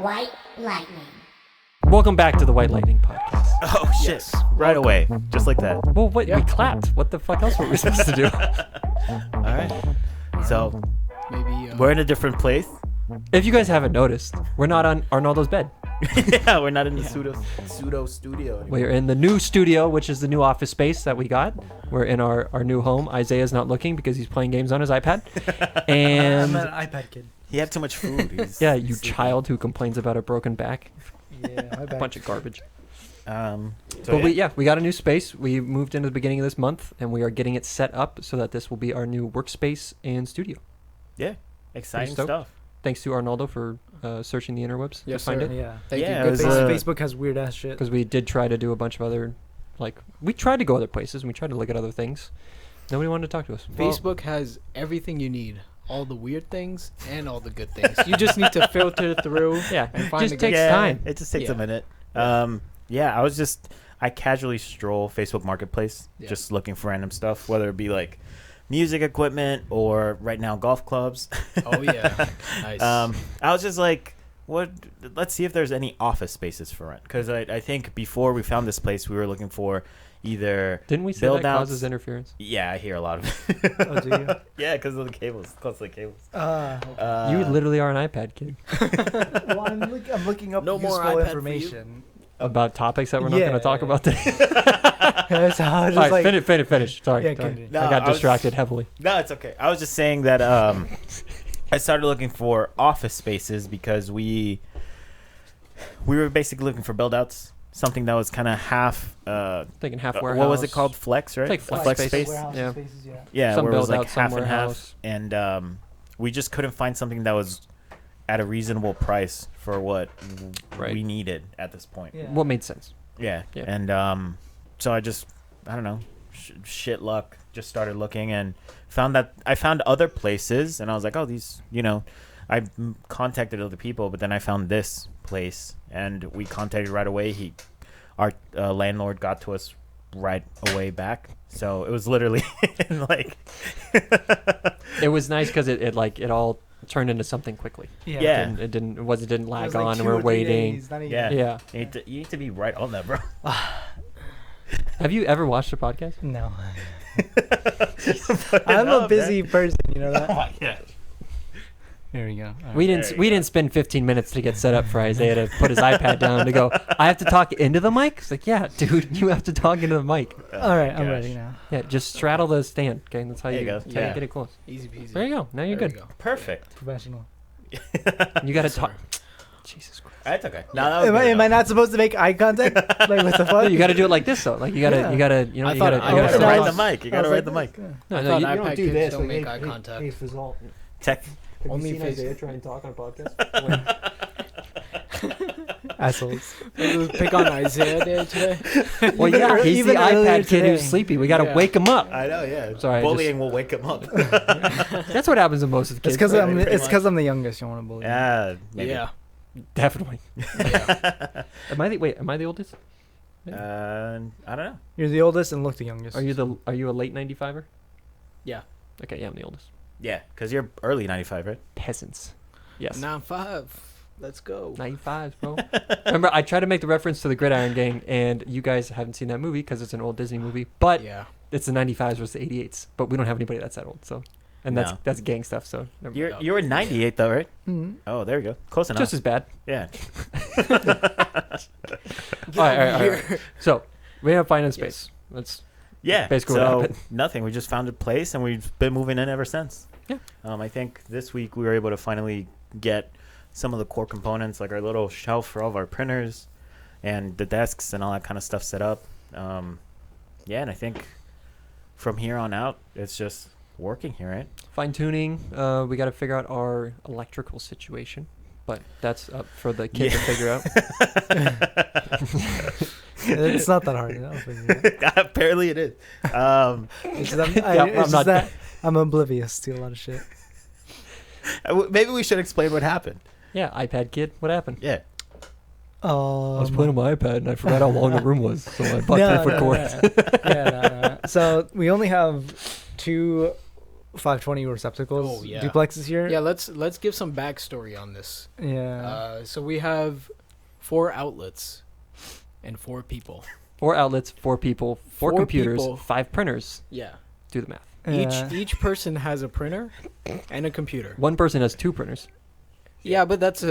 White Lightning. Welcome back to the White Lightning podcast. Oh shit! Yes. Right away, just like that. Well, what? We clapped. What the fuck else were we supposed to do? All right. So Maybe we're in a different place. If you guys haven't noticed, we're not on Arnaldo's bed. Yeah, we're not in the pseudo studio anymore. We're in the new studio, which is the new office space that we got. We're in our new home. Isaiah's not looking because he's playing games on his iPad. And I'm an iPad kid. He had too much food. yeah, you child who complains about a broken back. Yeah, my bad. Bunch of garbage. So But we got a new space. We moved into the beginning of this month, and we are getting it set up so that this will be our new workspace and studio. yeah, exciting stoked. stuff. Thanks to Arnaldo for searching the interwebs Yes, to find sir. it. Yeah. Thank Yeah, you. it was, Facebook has weird ass shit. Because we did try to do a bunch of other, we tried to go other places and we tried to look at other things. Nobody wanted to talk to us. Facebook has everything you need. All the weird things and all the good things. You just need to filter through. Yeah, and find just the good takes stuff. time. It just takes Yeah. a minute. I casually stroll Facebook Marketplace, just looking for random stuff, whether it be like music equipment or right now golf clubs. Oh yeah, nice. I was just like, let's see if there's any office spaces for rent, because I think before we found this place we were looking for either Didn't we say build that outs. causes interference? Yeah, I hear a lot of it. Oh, do you? Yeah, because of the cables, close to the cables. You literally are an iPad kid. Well, I'm looking up No more useful iPad for you. information. About topics that we're not going Yeah. to talk about today. So I was All just right, like, finish. Sorry. Yeah, sorry. continue. No, I got I was- distracted heavily. No, it's okay. I was just saying that I started looking for office spaces because we were basically looking for build outs, something that was kind of half Thinking half warehouse. what was it called? Flex, right? It's like flex space. warehouse Yeah. spaces, yeah. Yeah, Some where it was build like out, some half and half, warehouse. and we just couldn't find something that was at a reasonable price for what Right. we needed at this point. Yeah. What made sense? Yeah. Yeah. And so I don't know, shit luck, just started looking and found other places, and I was like, oh, these, I contacted other people, but then I found this place, and we contacted right away. Our landlord got to us right away back, so it was literally like It was nice because it all turned into something quickly. Yeah. It didn't lag It was like on, 2 and we're or 3 waiting. days, not even- Yeah. Yeah. you need to be right on that, bro. Have you ever watched a podcast? No. Put it I'm up, a busy man. person, you know that? Oh, yeah. Here we go. We There didn't you we go. didn't spend 15 minutes to get set up for Isaiah to put his iPad down to go, I have to talk into the mic? It's like, yeah, dude, you have to talk into the mic. All right, I'm gosh. ready now. Yeah, just straddle the stand. Okay, that's how There you you go. that's how you Yeah. get it close. Easy peasy. There you go. Now you're There good. we go. Perfect. Professional. You got to Yes, talk. sir. Jesus Christ. That's okay. No, that was Am good I enough. not supposed to make eye contact? Like, what the No, fuck? you got to do it like this though. Like you got to Yeah. you got to you know I you thought got to I you was got to ride right. the mic. You I gotta was ride the like, mic. No, I no, thought you iPad don't do kids this. don't like, make hey, eye hey, contact. Hey, Fizzle. Tech. Have Only you seen face- Isaiah try and talk on a podcast? Assholes. Pick on Isaiah there today. Well, yeah, he's the Even earlier iPad kid who's today. sleepy. We got to Yeah. wake him up. I know, yeah. Sorry, I Bullying will wake him up. That's what happens to most of the It's kids. because right? I'm. Pretty It's much. because I'm the youngest. You want to bully? me. Yeah. Maybe. Yeah. Definitely. Yeah. Am I the oldest? I don't know. You're the oldest and look the youngest. Are you a late 95er? Yeah. Okay, yeah, I'm the oldest. Yeah, because you're early 95, right? Peasants. Yes. 9-5. Let's go. 95s, bro. Remember, I tried to make the reference to the Gridiron Gang, and you guys haven't seen that movie because it's an old Disney movie. But Yeah. it's the 95s versus the 88s. But we don't have anybody that's that old, so. And No. that's gang stuff, so. Never mind. You were 98 though, right? Mhm. Oh, there you go. Close enough. Just as bad. Yeah. All right. So, we have finding space. That's Yeah. Basically what so happened. nothing. We just found a place and we've been moving in ever since. Yeah. I think this week we were able to finally get some of the core components, like our little shelf for all of our printers and the desks and all that kind of stuff set up. Yeah, and I think from here on out, it's just working here, right? fine tuning. We got to figure out our electrical situation. But that's up for the kid to figure out. It's not that hard. I'll figure it out. Apparently it is. It's just, Yeah, it's I'm just not- that I'm oblivious to a lot of shit. Maybe we should explain what happened. Yeah, iPad kid. What happened? Yeah. I was playing on my iPad and I forgot how long the room was, so I bought 3-foot cords. No. So we only have 2 520 receptacles Oh, yeah. duplexes here. Yeah, let's give some backstory on this. Yeah. So we have 4 outlets and 4 people. 4 outlets, 4 people, 4 4 computers, people. 5 printers. Yeah. Do the math. Yeah. Each person has a printer and a computer. One person has 2 printers. Yeah, but that's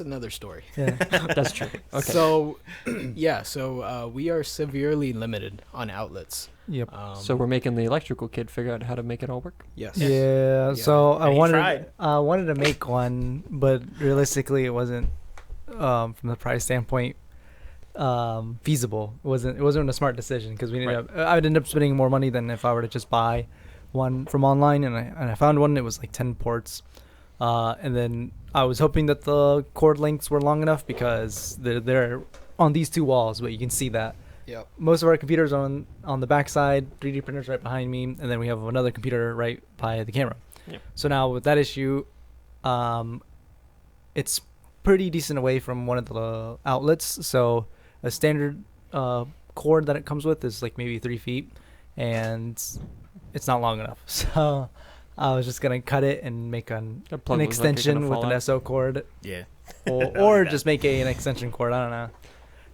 another story. Yeah. That's true. Okay. So, so we are severely limited on outlets. Yep. So we're making the electrical kid figure out how to make it all work. Yes. Yeah. So I And he wanted tried. to make one, but realistically, it wasn't from the price standpoint feasible. It wasn't a smart decision because I would end up spending more money than if I were to just buy one from online, and I found one. It was like 10 ports, and then I was hoping that the cord lengths were long enough because they're on these 2 walls, but you can see that. Yep. Most of our computers are on the back side, 3D printers right behind me, and then we have another computer right by the camera. Yep. So now with that issue, it's pretty decent away from one of the outlets. So a standard cord that it comes with is like maybe 3 feet, and it's not long enough. So I was just gonna cut it and make an That plug looks like it's extension gonna with fall an out. SO cord, Yeah. or just make an extension cord. I don't know.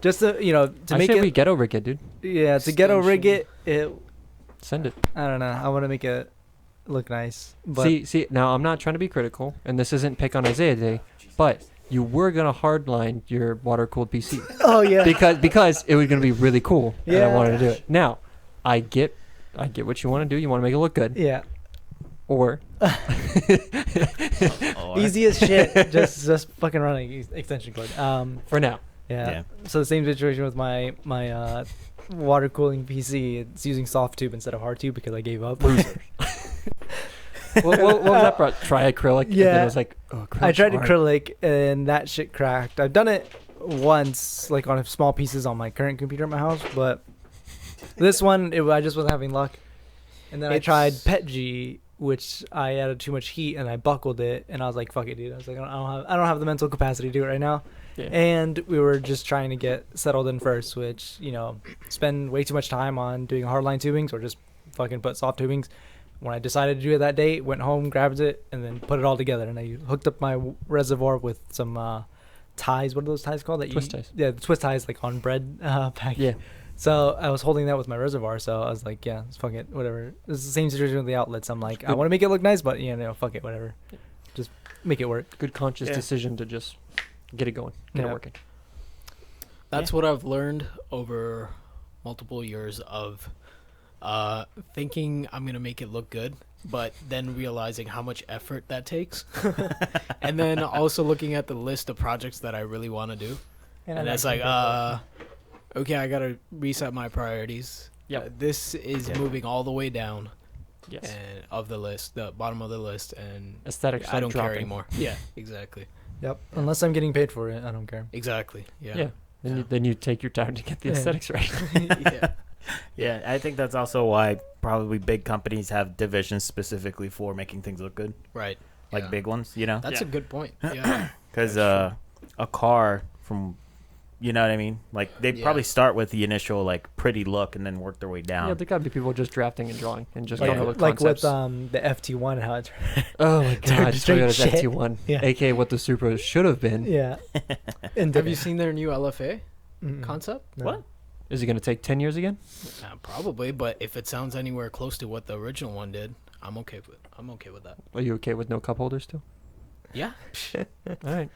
Just to to I make say it. we ghetto rig it, dude. Yeah, to ghetto rig Extension. it, Send it. I don't know. I want to make it look nice. But See, now I'm not trying to be critical, and this isn't pick on Isaiah Day, but you were gonna hardline your water cooled PC oh yeah, because it was gonna be really cool, and I Yeah. wanted to do it. Now, I get what you want to do. You want to make it look good, yeah, or easy as shit. just fucking running extension cord. for now. Yeah. So the same situation with my water cooling PC. It's using soft tube instead of hard tube because I gave up. What was that? Try acrylic. And then Yeah. it was like, oh, I tried hard. acrylic and that shit cracked. I've done it once, like on small pieces on my current computer at my house, but this one, I just wasn't having luck. And then I tried PETG, which I added too much heat and I buckled it, and I was like, "Fuck it, dude." I was like, I don't have the mental capacity to do it right now." Yeah. And we were just trying to get settled in first, which spend way too much time on doing hardline tubings or just fucking put soft tubings. When I decided to do it that day, went home, grabbed it, and then put it all together. And I hooked up my reservoir with some ties. What are those ties called? Twist ties. Yeah, the twist ties, like on bread pack. Yeah. So I was holding that with my reservoir. So I was like, yeah, fuck it, whatever. It's the same situation with the outlets. I'm like, I want to make it look nice, but fuck it, whatever. Just make it work. Good conscious Yeah. decision to just get it going, get it Yeah. working. That's what I've learned over multiple years of thinking I'm going to make it look good, but then realizing how much effort that takes. And then also looking at the list of projects that I really want to do. And it's like, okay, I got to reset my priorities. Yep. This is Yeah. moving all the way down Yes. and of the list, the bottom of the list, and Aesthetics I don't dropping. care anymore. Yeah, exactly. Yep. Unless I'm getting paid for it, I don't care. Exactly. Yeah. Yeah. Then you take your time to get the Yeah. aesthetics right. Yeah. Yeah, I think that's also why probably big companies have divisions specifically for making things look good, Right. like Yeah. big ones, you know? That's Yeah. a good point. Yeah. Because That's a car from, you know what I mean? Like they Yeah. probably start with the initial like pretty look and then work their way down. Yeah, there gotta be people just drafting and drawing and just Like- coming up with Like with concepts. the FT1, how it's Oh my god, straight Toyota's shit. FT1, Yeah. aka what the Supra should have been. yeah. And Have you seen their new LFA Mm-mm. concept? No. What? Is it gonna take 10 years again? Probably, but if it sounds anywhere close to what the original one did, I'm okay with that. Are you okay with no cup holders too? Yeah. All right.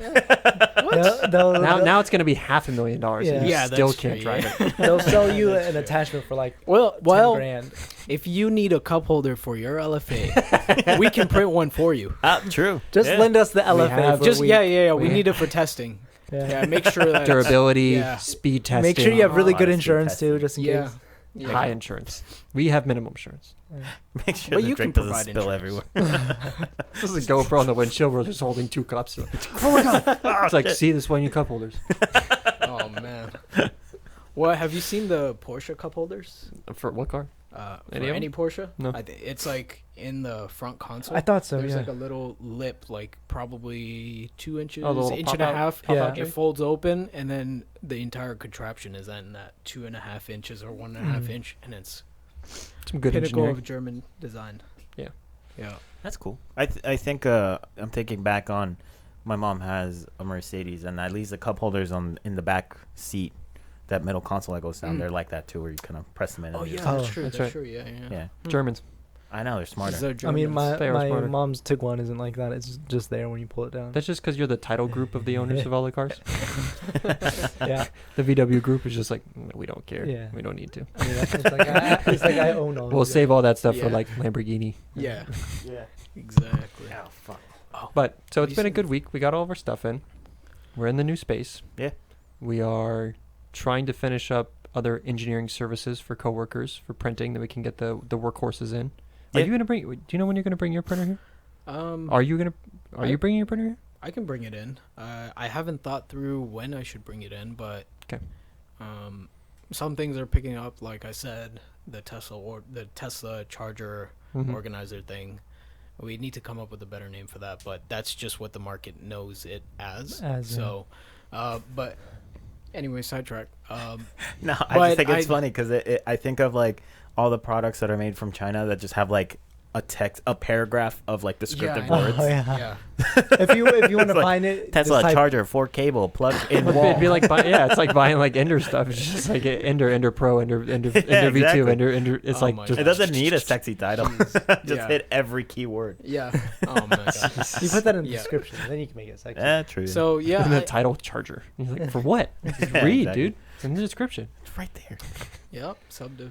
Now it's gonna be $500,000. Yeah. And you Yeah, still that's can't true, drive yeah. it. they'll sell you an attachment for like Well, 10 grand. if you need a cup holder for your LFA, we can print one for you. True. Just Yeah. lend us the LFA. have- for Just a week. yeah. We We- need it for testing. Yeah. Yeah, make sure that Durability, Yeah. speed testing, Make sure you have really Oh, good speed insurance too, testing. just in Yeah. case. Yeah. high insurance. We have minimum insurance. Make sure But the you drink can doesn't provide spill insurance. everywhere. This is a GoPro on the windshield. We're just holding 2 cups. Oh my god! It's like, see, this is why you need cup holders. Oh man. What have you seen the Porsche cup holders? For what car? For Any of 'em? any Porsche? No. It's like in the front console. I thought so. There's Yeah. like a little lip, like probably 2 inches, Oh, the little inch and a pop-out- half. pop-out Yeah. It folds open, and then the entire contraption is in that 2.5 inches or 1.5 Mm. inch, and it's Some good pinnacle engineering. of German design. Yeah. Yeah. That's cool. I think I'm thinking back on my mom has a Mercedes, and at least the cup holders in the back seat, that middle console that goes down, they're like that too, where you kind of press them in. Oh and yeah, just- that's true. That's That's right. true. Yeah, yeah. yeah. Germans. I know they're smarter. So I mean, Germans. They are my smarter. mom's Tiguan isn't like that. It's just there when you pull it down. That's just because you're the title group of the owners of all the cars. Yeah. The VW group is just like, "No, we don't care. Yeah. We don't need to. I mean, it's like I own all. We'll of save all that stuff for Yeah. like Lamborghini. Yeah, Yeah. exactly. Oh fuck. But so it's been a Decent. good week. We got all of our stuff in. We're in the new space. Yeah. We are trying to finish up other engineering services for coworkers for printing that we can get the workhorses in. Are Yeah. you gonna bring? Do you know when you're gonna bring your printer here? Are Are you bringing your printer here? I can bring it in. I haven't thought through when I should bring it in, but 'Kay. Some things are picking up. Like I said, the Tesla charger Mhm. organizer thing. We need to come up with a better name for that, but that's just what the market knows it as. So, but anyway, sidetrack. No, I But just think it's I- funny because I think of like all the products that are made from China that just have like a paragraph of like descriptive I know. words. Oh, yeah. Yeah. if you want to It's like find it, Tesla just type- charger, 4 cable, plug in It'd wall. be like it's like buying like Ender stuff. It's just like Ender Pro, Ender V2, exactly. Ender. It's Oh like my just It doesn't need a sexy title. Jeez. Just Yeah. hit every keyword. Yeah. Oh my god. You put that in the Yeah. description, then you can make it sexy. Yeah, true. So yeah, and the I- title charger. He's like, for what? Just Yeah, read, exactly. dude. It's in the description. it's right there. yep. Subdiv.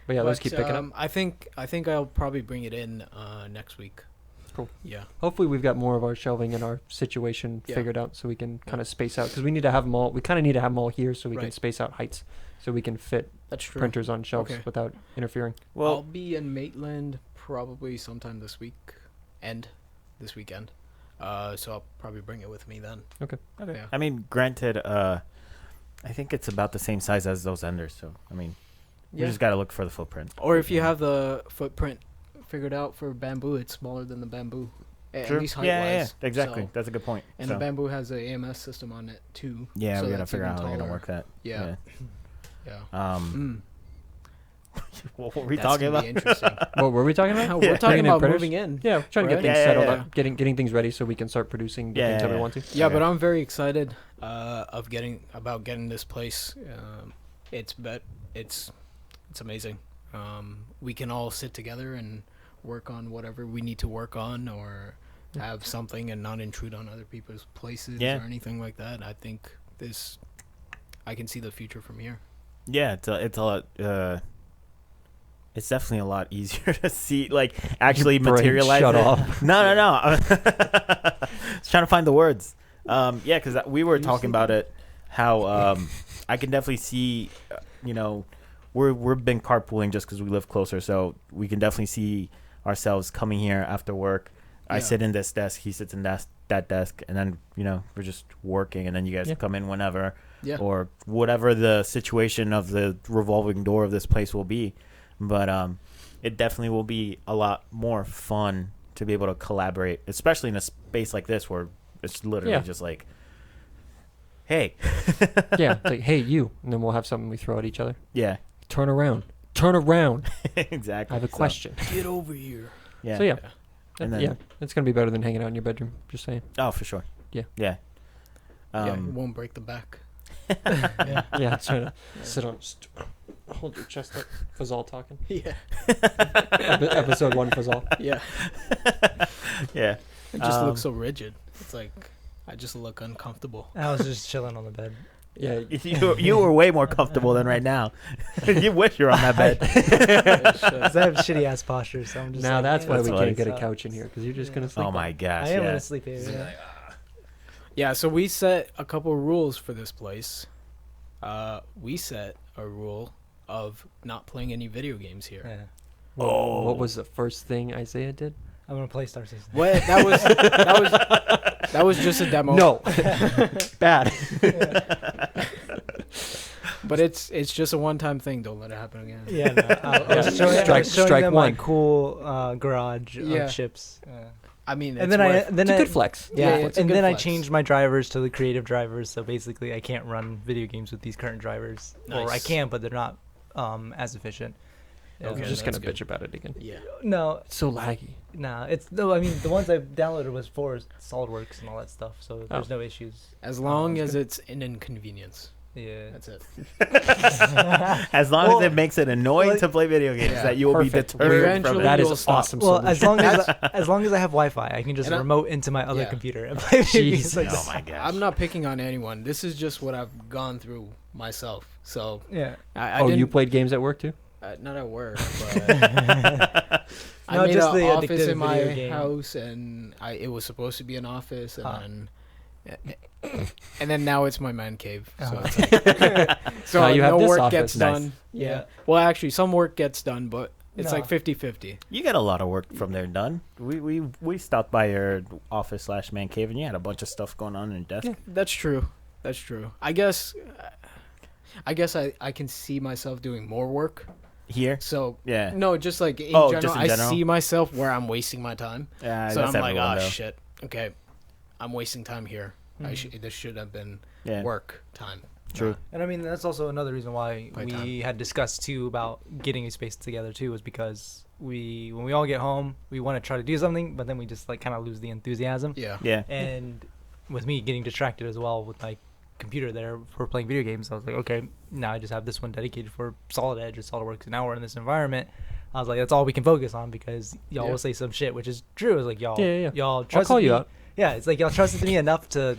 But yeah, let's But, keep picking up. I think I'll probably bring it in next week. Cool. Yeah. Hopefully, we've got more of our shelving and our situation Yeah. figured out, so we can kind of space out because we need to have them all. We kind of need to have them all here so we can Right. space out heights, so we can fit That's true. printers on shelves Okay. without interfering. I'll Well, be in Maitland probably sometime this weekend. So I'll probably bring it with me then. Okay. Yeah. I mean, granted, I think it's about the same size as those Enders. So I mean, we just gotta look for the footprint. Or if you have the footprint figured out for bamboo, it's smaller than the bamboo. At True. least height Yeah, wise. exactly. So- That's a good point. And So, the bamboo has a AMS system on it too. yeah, so we gotta that's figure even out how we're gonna taller. work that. Yeah. Yeah. Um, what were we That's talking gonna about? be interesting. What were we talking about? We're talking Bringing in about printers? moving in. Yeah, we're trying to get Right? things Yeah, settled yeah, up, getting things ready so we can start producing the Yeah, things that yeah, we yeah. want to. Yeah, Okay. but I'm very excited of getting this place. It's amazing. We can all sit together and work on whatever we need to work on, or have something and not intrude on other people's places Yeah. or anything like that. I think I can see the future from here. Yeah, it's a lot. It's definitely a lot easier to see, like actually Brain, materialize. shut it. off. No. I was trying to find the words. Yeah, because we were talking about it. How I can definitely see. We've been carpooling just because we live closer, so we can definitely see ourselves coming here after work. I Yeah. sit in this desk, he sits in that desk, and then we're just working, and then you guys Yeah. come in whenever. Yeah. Or whatever the situation of the revolving door of this place will be. But it definitely will be a lot more fun to be able to collaborate, especially in a space like this where it's literally Yeah. just like, hey. Yeah, it's like, hey, you. And then we'll have something we throw at each other. Yeah, Turn around. Turn around. exactly. I have a So, question. Get over here. yeah. So, yeah. And then- Yeah, it's going to be better than hanging out in your bedroom. Just saying. Oh, for sure. Yeah. Yeah. Yeah, it won't break the back. Yeah, it's trying to sit on. Hold your chest up. Fazal talking. Yeah. Episode 1 Fazal. Yeah. Yeah. It just looks so rigid. It's like I just look uncomfortable. I was just chilling on the bed. Yeah. You were way more comfortable than right now. You wish you were on that bed. 'Cause I have shitty ass posture, so I'm just. Now like, that's why That's we why can't get a it's- couch in here because you're just going to sleep. Oh on my it. gosh. I am yeah. gonna sleep here. Yeah. Yeah, so we set a couple rules for this place. We set a rule of not playing any video games here. Yeah. What was the first thing Isaiah did? I'm gonna play Star Citizen. What? That was just a demo. No. Bad. But it's just a one-time thing. Don't let it happen again. Yeah, no, I Yeah. was showing, Strike- showing strike them one. my cool garage Yeah. of chips. I mean, And then I It's a good flex. yeah, it's a and good then I flex. changed my drivers to the creative drivers, so basically I can't run video games with these current drivers, or I Nice. can, but they're not as efficient. Yeah. I'm Okay, just that's gonna bitch good. about it again. Yeah. No, It's so laggy. nah. It's no. I mean, the ones I downloaded was for SolidWorks and all that stuff, so there's Oh. no issues. As long it's as it's an inconvenience. Yeah. That's it. As long Well, as it makes it annoying like- to play video games, Yeah, that you will perfect. be deterred from Eventually it. That you'll is stop. awesome. Well, solution. as long as I have Wi-Fi, I can just And I- remote into my other Yeah. computer and play video games Jeez. like Oh that. my gosh. I'm not picking on anyone. This is just what I've gone through myself. So Yeah. I Oh, didn't, you played games at work too? not at work, but I No, made just an the office addictive in my video game. house, and it was supposed to be an office, and Huh. then now it's my man cave. So, Uh-huh. it's like, so Now you have no this work office. gets Nice. done. Yeah. Yeah. Well, actually, some work gets done, but it's No. like 50-50. You get a lot of work from there done. We stopped by your office / man cave, and you had a bunch of stuff going on in your desk. Yeah. That's true. That's true. I guess I can see myself doing more work. Here, So yeah, no, just like in Oh, general, just in I general? see myself where I'm wasting my time. yeah. So that's I'm like, everyone, oh though. shit. Okay, I'm wasting time here. Mhm. This should have been Yeah, work time. true. And I mean, that's also another reason why Play we time. had discussed too about getting a space together too, was because when we all get home, we want to try to do something, but then we just like kind of lose the enthusiasm. Yeah. Yeah, And with me getting distracted as well with my computer there for playing video games, I was like, okay, now I just have this one dedicated for Solid Edge or SolidWorks, and now we're in this environment. I was like, that's all we can focus on because y'all Yeah. will say some shit, which is true. It's like y'all, Yeah. y'all I'll trusted call you me. out. Yeah, it's like y'all trusted me enough to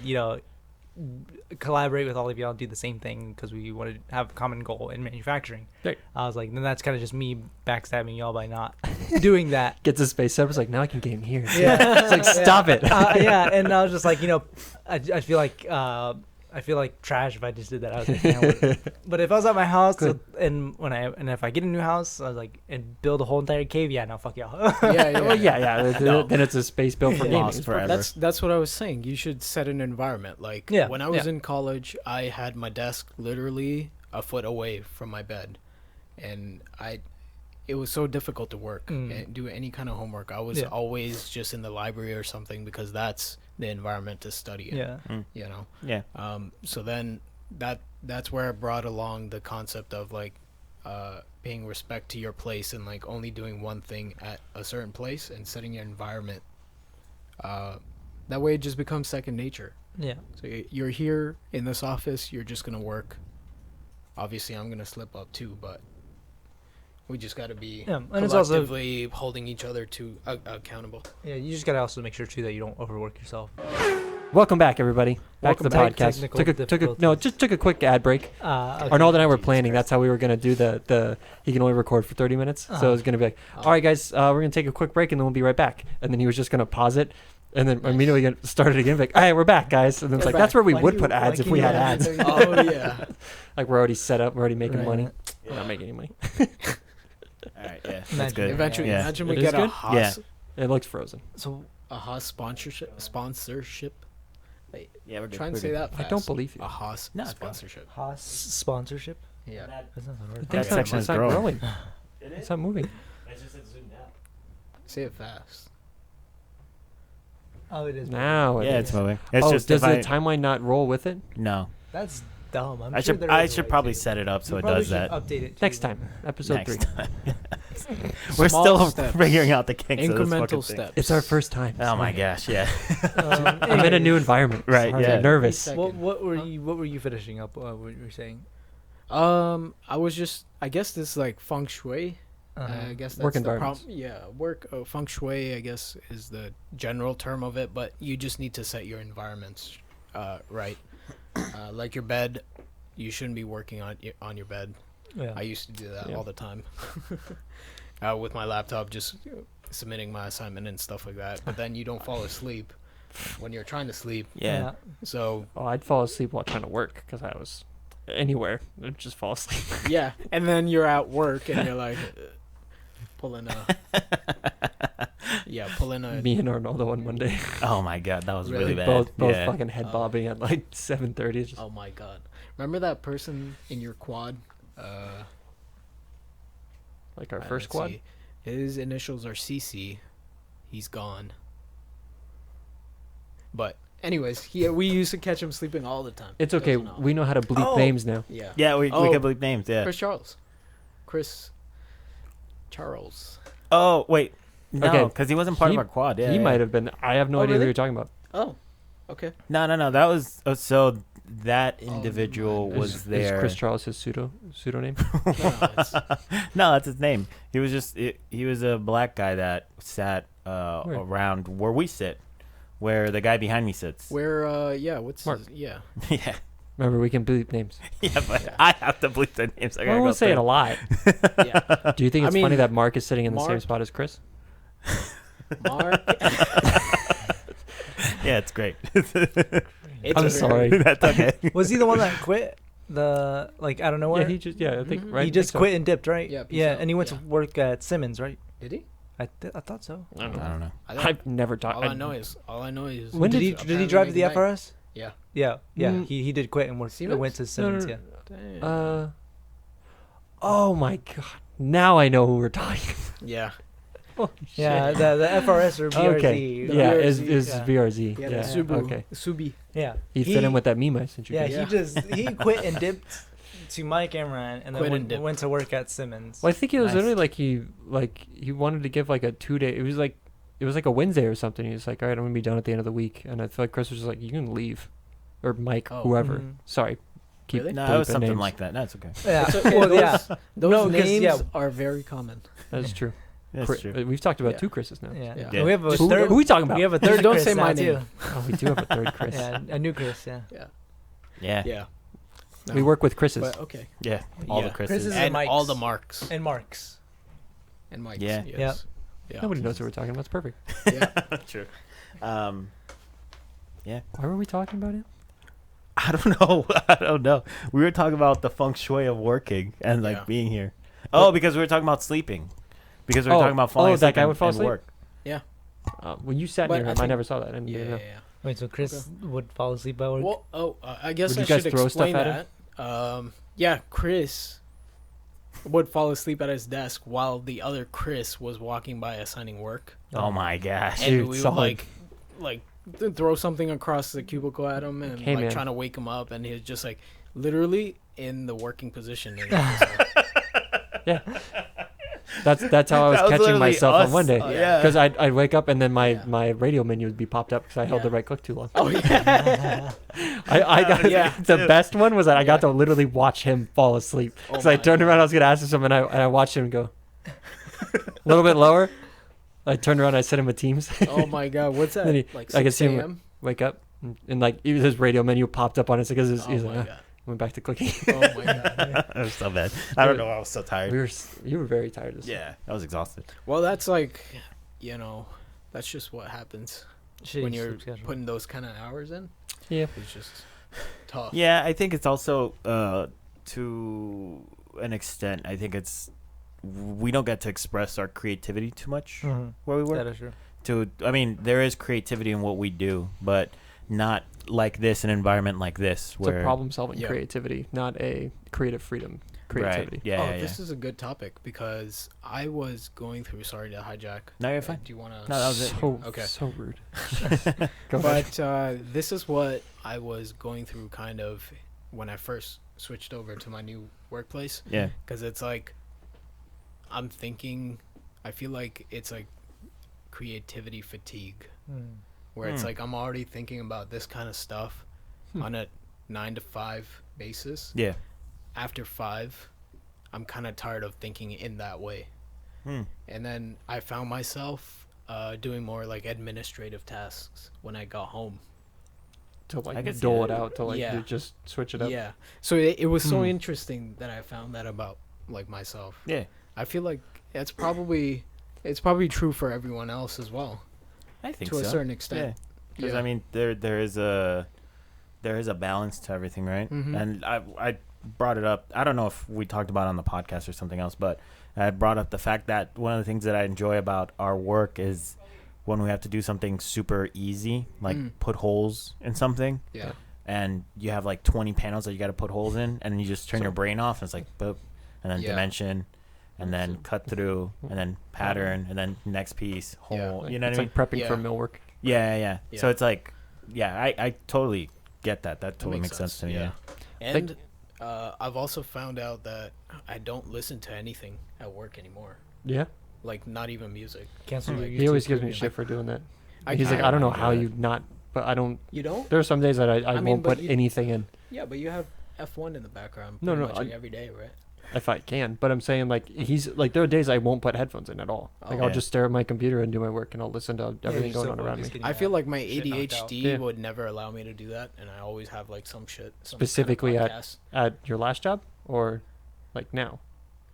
collaborate with all of y'all and do the same thing because we wanted to have a common goal in manufacturing. Right. I was like, then that's kind of just me backstabbing y'all by not doing that. Gets his space up. It's like, now I can game here. Yeah. It's like, stop it. Yeah, and I was just like, I feel like trash if I just did that. I was like, but if I was at my house Good. and if I get a new house, I was like, and build a whole entire cave, yeah, no, fuck y'all. Yeah. Well, yeah. No. Then it's a space built for gaming. Lost forever. That's what I was saying. You should set an environment. Like Yeah, when I was yeah. in college, I had my desk literally a foot away from my bed, and it was so difficult to work and do any kind of homework. I was Yeah. always just in the library or something because that's the environment to study in. Yeah. You know. yeah, So then that's where I brought along the concept of like paying respect to your place and like only doing one thing at a certain place and setting your environment. That way it just becomes second nature. Yeah. So you're here in this office, you're just gonna work. Obviously, I'm gonna slip up too, but we just gotta be Yeah, and it's also collectively holding each other to accountable. yeah. You just gotta also make sure too that you don't overwork yourself. Welcome back, everybody. Back to the Welcome back. podcast. Technical Took a quick ad break. Okay. Arnold and I were Jesus planning. Christ. That's how we were gonna do the. He can only record for 30 minutes, so it was gonna be like, all right, guys, we're gonna take a quick break and then we'll be right back. And then he was just gonna pause it, and then immediately gonna start it again. Like, all right, we're back, guys. And then it's We're like that's where we Like would you- put ads like if we you- had ads. Oh yeah. Like we're already set up, we're already making Right. money. We're not making any money. all right, yeah, that's Imagine. good. Eventually, Yeah. imagine It we is get a good? Haas, It looks frozen. So a Haas sponsorship. Yeah, we're good. Try and we're say good. that I fast. don't believe you. A Haas No, it's fine. sponsorship. Haas sponsorship. Yeah. That's not the word. The That thing's not- section it's is not growing. growing. It's not moving. Say it fast. Oh, it is. Now it Yeah, is. it's moving. It's Oh, just does if the timeline not roll with it? No, That's dumb. I'm I sure should there I is a should way probably to. set it up so You it probably does should that Update it Next too. time, episode next 3. time. We're Small still steps. figuring out the kinks of this fucking Incremental thing. steps. It's our first time. Oh my gosh, yeah. I'm in a new environment. Right, Sorry, yeah. I'm nervous. Second. What were you finishing up? What were you saying? I was just. I guess this is like feng shui. Uh-huh. I guess that's Work the environments. Yeah, work feng shui. I guess is the general term of it, but you just need to set your environments right. Like your bed, you shouldn't be working on your bed. Yeah. I used to do that Yeah. all the time with my laptop, just submitting my assignment and stuff like that. But then you don't fall asleep when you're trying to sleep. Yeah. So Oh, I'd fall asleep while trying to work because I was anywhere. I'd just fall asleep. yeah, and then you're at work and you're like pulling a Me and Arnoldo on Monday. Oh my god, that was Really? really bad. both yeah. fucking head bobbing at like 7:30. It's just Oh my god! Remember that person in your quad? like our Let's first squad. see. His initials are CC. He's gone. But anyways, we used to catch him sleeping all the time. It's okay. Doesn't know. We know how to bleep Oh. names now. Yeah. Yeah, we Oh, can believe names. Yeah. Chris Charles. Chris. Charles. Oh wait, no, Okay. because he wasn't part of our quad. Yeah, he yeah. might have been. I have no Oh, idea who really? you're talking about. Oh, okay. No. That was so that never individual mind. was Is there. Chris Charles his pseudonym? No, it's, No, that's his name. He was just he was a black guy that sat Where? around where we sit, where the guy behind me sits. where, yeah, what's Mark. his, yeah. Yeah, Remember, we can bleep names. yeah, but Yeah. I have to bleep their names. I I gotta go won't say it a through. lot. Yeah. Do you think I it's funny mean, that Mark is sitting in the same Mark- spot as Chris? Mark. Yeah, it's great. It's I'm a- sorry. That's okay. Was he the one that quit? The like out of nowhere. I think Mhm. right. He just I think so. quit and dipped, right? Yeah, peace Yeah, out. and he went Yeah. to work at Simmons, right? Did he? I thought so. I don't know. I don't know. I don't- I've never talked. all I know is. When did he apparently drive to the make night. FRS? Yeah. Yeah. Mm. He did quit and Siemens? went to Simmons. no, Yeah. Damn. Oh my god! Now I know who we're talking. Yeah. Holy Yeah, shit. the FRS or BRZ. Okay. The Yeah, VRZ, is yeah. VRZ. Yeah, Yeah. the Subu. Okay. Subi. Yeah. He fit in with that meme I sent you. Yeah, guys. he quit and dipped to my camera and then Quit and dipped. went to work at Simmons. Well, I think it was Nice. literally like he wanted to give like a 2-day. It was like a Wednesday or something. He was like, all right, I'm gonna be done at the end of the week, and I feel like Chris was just like, you can leave, or Mike, Oh. whoever. Mhm. Sorry. Keep Really? No, it was bleeping something names. like that. That's okay. Yeah. It's okay, Well, yeah. Those No, 'cause, names yeah. are very common. That's true. That's true. We've talked about Yeah. 2 Chris's now. Yeah. Yeah. Yeah. We have a Who, third. who are we talking about? We have a third. Don't Chris say my now, too. name. Oh, we do have a third Chris. Yeah, a new Chris. Yeah. Yeah. Yeah. Yeah. We work with Chris's. But okay. Yeah. All Yeah. the Chris's. Chris's And Mike's. all the marks. And Marks. And Mike's. Yeah. Yes. Yeah. Nobody knows what we're talking about. It's perfect. Yeah. True. Why were we talking about it? I don't know. I don't know. We were talking about the feng shui of working and like Yeah. being here. Oh, because we were talking about sleeping. Because we were talking about falling that asleep guy and- would fall and asleep? work. When you sat But near I him, I think- never saw that. And Yeah. Wait, so Chris would fall asleep at work? Well, I guess Would I you guys should throw stuff explain at that. Yeah, Chris would fall asleep at his desk while the other Chris was walking by assigning work, Oh my gosh. and Dude, we would solid. like throw something across the cubicle at him and Hey, like man. trying to wake him up, and he was just like literally in the working position. And it was like, That's how I was That was catching literally myself us. on one day. Yeah. Because I'd wake up and then Yeah. my radio menu would be popped up because I held Yeah. the right click too long. oh yeah, I got Yeah. the best one was that I got Yeah. to literally watch him fall asleep. Oh Because I my turned God. around, I was gonna ask him something, and I watched him go a little bit lower. I turned around, I sent him a Teams. oh my god, what's that? Then he- Like I could 6 see him- a.m. Wake up, and like even his radio menu popped up on it because Oh he's my like, god. went back to clicking. Oh my god. That was so bad. I don't know. I was so tired. You were very tired this. Yeah. I was exhausted. Well, that's like, that's just what happens Shitty when you're sleep schedule. putting those kind of hours in. Yeah. It's just tough. Yeah, I think it's also to an extent. I think it's we don't get to express our creativity too much Mhm. where we work. That is true. I mean, there is creativity in what we do, but not like this, an environment like this It's where a problem-solving Yeah. creativity, not a creative freedom creativity. Right. Yeah, Oh, yeah, yeah. this is a good topic because I was going through. Sorry to hijack. No, you're fine. Do you want to? No, that was it. So, Okay. so rude. Go ahead. But this is what I was going through kind of when I first switched over to my new workplace. Yeah. Because it's like, I'm thinking, I feel like it's like creativity fatigue, where it's Hmm. like I'm already thinking about this kind of stuff on a 9 to 5 basis. Yeah. After 5, I'm kind of tired of thinking in that way. Hmm. And then I found myself doing more like administrative tasks when I got home. To I like can see dole it that. out, to like Yeah. you just switch it up. Yeah. So it was so Hmm. interesting that I found that about like myself. Yeah. I feel like it's probably true for everyone else as well, I think to so. a certain extent. Because I mean, there is a balance to everything, right? Mhm. And I brought it up. I don't know if we talked about it on the podcast or something else, but I brought up the fact that one of the things that I enjoy about our work is when we have to do something super easy, like put holes in something, Yeah. and you have like 20 panels that you got to put holes in, and you just turn your brain off, and it's like boop, and then Yeah. dimension, and then cut through, and then pattern, and then next piece, hole. Like, You know what it's I mean? like prepping Yeah. for mill work. Yeah. So Yeah. it's like, yeah, I totally get that. That totally makes sense to me. Yeah. And I've also found out that I don't listen to anything at work anymore. Yeah. Like not even music. Cancel your He always YouTube gives me Premium. shit for doing that. I He's like, kinda I don't know wanna how do you not, but I don't. You don't? There are some days that I mean, won't but put you- anything in Yeah, but you have F1 in the background. No, pretty no, much, like, every day, right? if I can. But I'm saying like he's like there are days I won't put headphones in at all. Like Oh. I'll Yeah. just stare at my computer and do my work, and I'll listen to Yeah, everything you're going so on around me. focused, getting I feel that like my shit knocked out. ADHD Yeah. would never allow me to do that, and I always have like some shit. Some Specifically kind of podcast. At your last job or like now?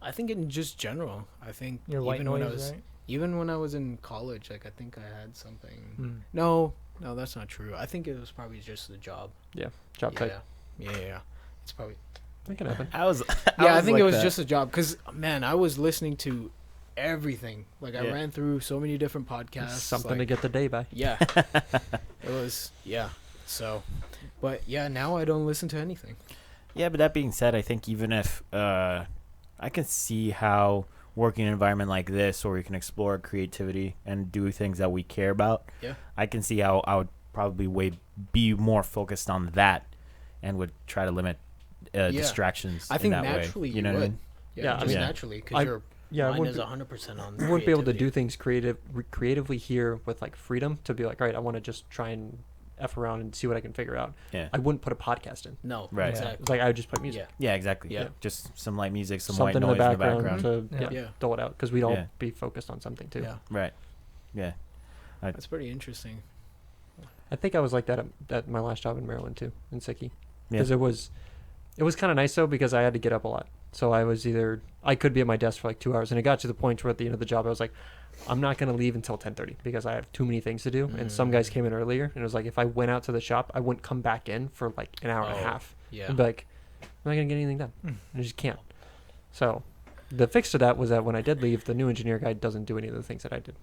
I think in just general. I think Your white even when I noise, was right? even when I was in college, like I think I had something. Hmm. No, that's not true. I think it was probably just the job. Job yeah, type. yeah. It's probably. That can happen. I was. Yeah, I think like it was that. just a job because man, I was listening to everything. Like I Yeah. ran through so many different podcasts. Something to like, get the day by. Yeah, it was. Yeah, so, but yeah, now I don't listen to anything. Yeah, but that being said, I think even if I can see how working in an environment like this, where we can explore creativity and do things that we care about, Yeah. I can see how I would probably be more focused on that, and would try to limit distractions. I think in that naturally way. You know what I would. mean? Yeah, I just mean, naturally I- because your Yeah, I mind wouldn't is be- 100% on. you wouldn't be able to creativity. do things creatively here with like freedom to be like, all right, I want to just try and f around and see what I can figure out. Yeah. I wouldn't put a podcast in. No, Right. It's exactly. like I would just play music. Yeah. Yeah, exactly. Yeah. Just some light music, some Something white noise in the background, background. to Yeah. Yeah. throw it out because we'd all Yeah. be focused on something too. Yeah, Right. Yeah. that's pretty interesting. I think I was like that at my last job in Maryland too, in Sicky, Yeah. because it was kind of nice though because I had to get up a lot. So I could be at my desk for like 2 hours, and it got to the point where at the end of the job I was like, I'm not gonna leave until 10:30 because I have too many things to do. And some guys came in earlier, and it was like if I went out to the shop, I wouldn't come back in for like an hour and a Oh, half. Yeah. I'd be like, I'm not gonna get anything done. And I just can't. So the fix to that was that when I did leave, the new engineer guy doesn't do any of the things that I did.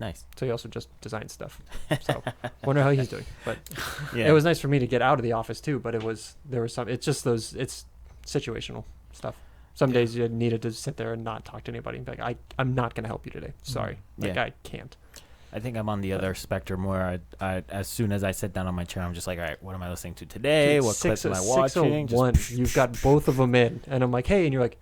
Nice. So he also just designs stuff. So wonder how he's doing. But Yeah. it was nice for me to get out of the office too. But there was some. It's just it's situational stuff. Some Yeah. days you needed to sit there and not talk to anybody and be like, I'm not gonna help you today. Sorry, like Yeah. I can't. I think I'm on the other spectrum where I as soon as I sit down on my chair, I'm just like, all right, what am I listening to today? Dude, What clips am I 601, watching? Just- you've got both of them in, and I'm like, hey, and you're like,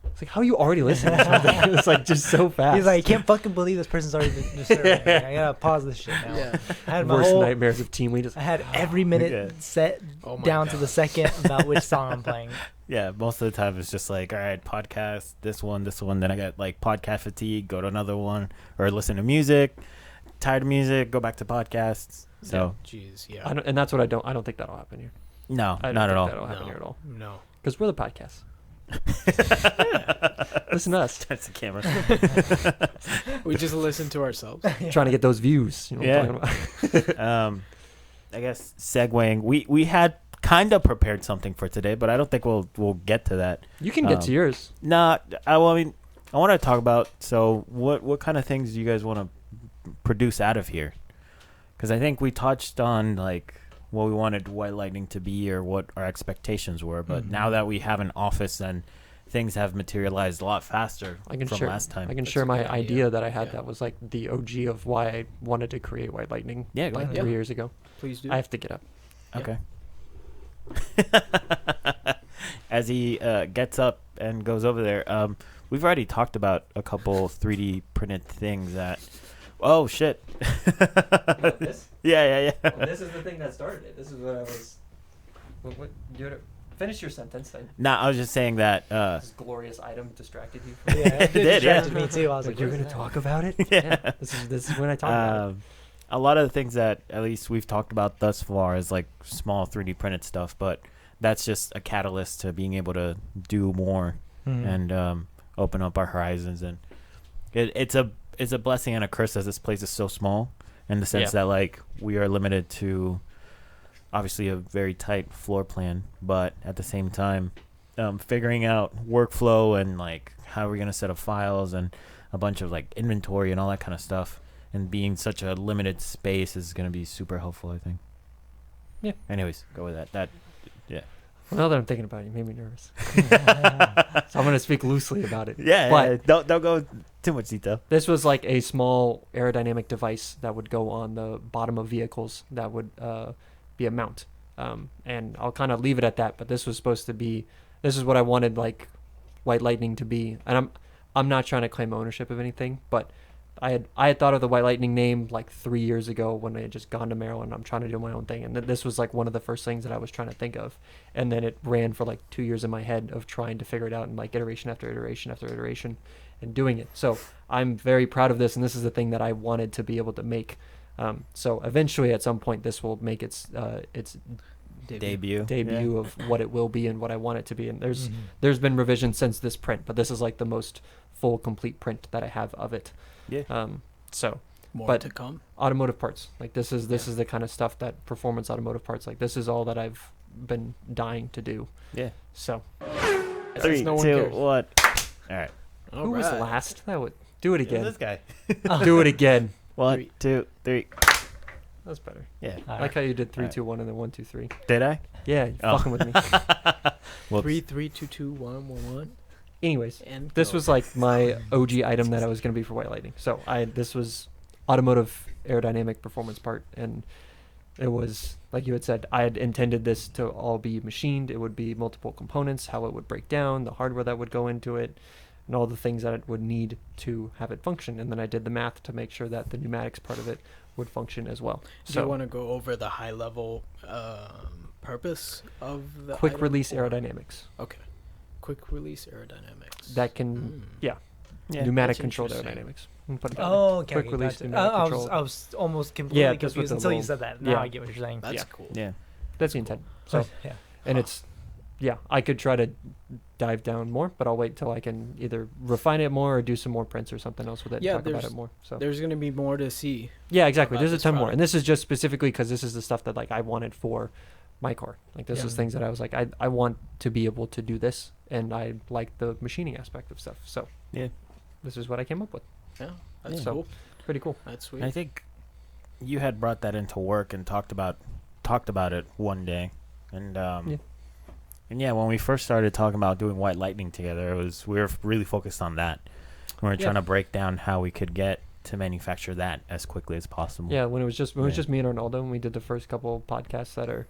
it's like, how are you already listening to something? It's like just so fast. He's like, I can't fucking believe this person's already been disturbed. Like, I gotta pause this shit now. Yeah. I had my worst whole, nightmares of team leaders. I had every minute Yeah. set Oh my down to the God. second about which song I'm playing. Yeah, most of the time it's just like, all right, podcast, this one. Then I got like podcast fatigue, go to another one, or listen to music. Tired of music, go back to podcasts. So Jeez, yeah. And that's what I don't think that'll happen here. no, I don't not think at all. That'll happen No. here at all. No. Because we're the podcast. Listen to us. That's the camera. We just listen to ourselves. Trying to get those views. You know Yeah. what I'm talking about? I guess segueing, we had kind of prepared something for today, but I don't think we'll get to that. You can get to yours. Nah, I want to talk about. So, what kind of things do you guys want to produce out of here? Because I think we touched on like what we wanted White Lightning to be or what our expectations were, but Mhm. now that we have an office and things have materialized a lot faster I can from share. last time. I can That's share a my good idea. idea that I had Yeah. that was like the OG of why I wanted to create White Lightning. Yeah, go like ahead. 3 Yeah. years ago. Please do. I have to get up. Okay. As he gets up and goes over there, we've already talked about a couple 3D printed things that. Oh shit! This? Yeah. This is the thing that started it. This is what I was. What finish your sentence. Nah, I was just saying that. This glorious item distracted you. From Yeah, it It did, yeah. distracted me too. I was like, you're what gonna is talk that? about it. Yeah. This is when I talk about it. A lot of the things that at least we've talked about thus far is like small 3D printed stuff, but that's just a catalyst to being able to do more Mhm. and open up our horizons. And it's a blessing and a curse as this place is so small in the sense Yeah. that like we are limited to obviously a very tight floor plan, but at the same time figuring out workflow and like how we're gonna set up files and a bunch of like inventory and all that kind of stuff, and being such a limited space is gonna be super helpful, I think. Yeah. Anyways, go with that. Well, now that I'm thinking about it, you made me nervous. So I'm gonna speak loosely about it. Yeah, But- don't go too much detail. This was like a small aerodynamic device that would go on the bottom of vehicles that would be a mount. And I'll kind of leave it at that. But this was supposed to be. This is what I wanted like White Lightning to be. And I'm not trying to claim ownership of anything, but I had thought of the White Lightning name like 3 years ago when I had just gone to Maryland. I'm trying to do my own thing, and this was like one of the first things that I was trying to think of, and then it ran for like 2 years in my head of trying to figure it out, and like iteration after iteration after iteration, and doing it. So I'm very proud of this, and this is the thing that I wanted to be able to make. So eventually, at some point, this will make its debut of what it will be and what I want it to be. And there's been revisions since this print, but this is like the most full, complete print that I have of it. Yeah. So More but to come. automotive parts, like this is the kind of stuff that performance automotive parts, like this is all that I've been dying to do. Yeah. So 3, no one 2, cares. 1. All right. who was last? That would do it again. This guy. Do it again. 1, 2, 3. That's better. Yeah. I like how you did 3, Alright. 2, 1, and then 1, 2, 3. Did I? Yeah, you're Oh. fucking with me. Whoops. 3, 3, 2, 2, 1, 1, 1. Anyways, And this go. was like my OG item that I was going to be for White Lightning. So this was automotive aerodynamic performance part, and it was like you had said, I had intended this to all be machined. It would be multiple components, how it would break down, the hardware that would go into it, and all the things that it would need to have it function. And then I did the math to make sure that the pneumatics part of it would function as well. Do you want to go over the high level purpose of the quick item, release or- aerodynamics Okay. Quick release aerodynamics. that can Yeah, pneumatic that's controlled interesting. aerodynamics. We'll put it that way. Oh, okay. Quick okay, release gotcha. pneumatic I control. was almost completely Yeah, just with confused the until you little- said that. Now yeah. I get what you're saying. That's Yeah. cool. yeah. That's the intent. So yeah. and it's I could try to dive down more, but I'll wait till I can either refine it more or do some more prints or something else with it Yeah, and talk about there's- it more. So There's going to be more to see. yeah, exactly. about There's a this ton more, product. and this is just specifically because this is the stuff that like I wanted for my car. Like this Yeah. is things that I was like I want to be able to do this, and I like the machining aspect of stuff. So Yeah. this is what I came up with. Yeah, that's So- cool. Pretty cool. That's sweet. I think you had brought that into work and talked about it one day, and and yeah, when we first started talking about doing White Lightning together, we were really focused on that. We were Yeah. trying to break down how we could get to manufacture that as quickly as possible. Yeah, when it was just Yeah. me and Arnaldo, and we did the first couple podcasts that are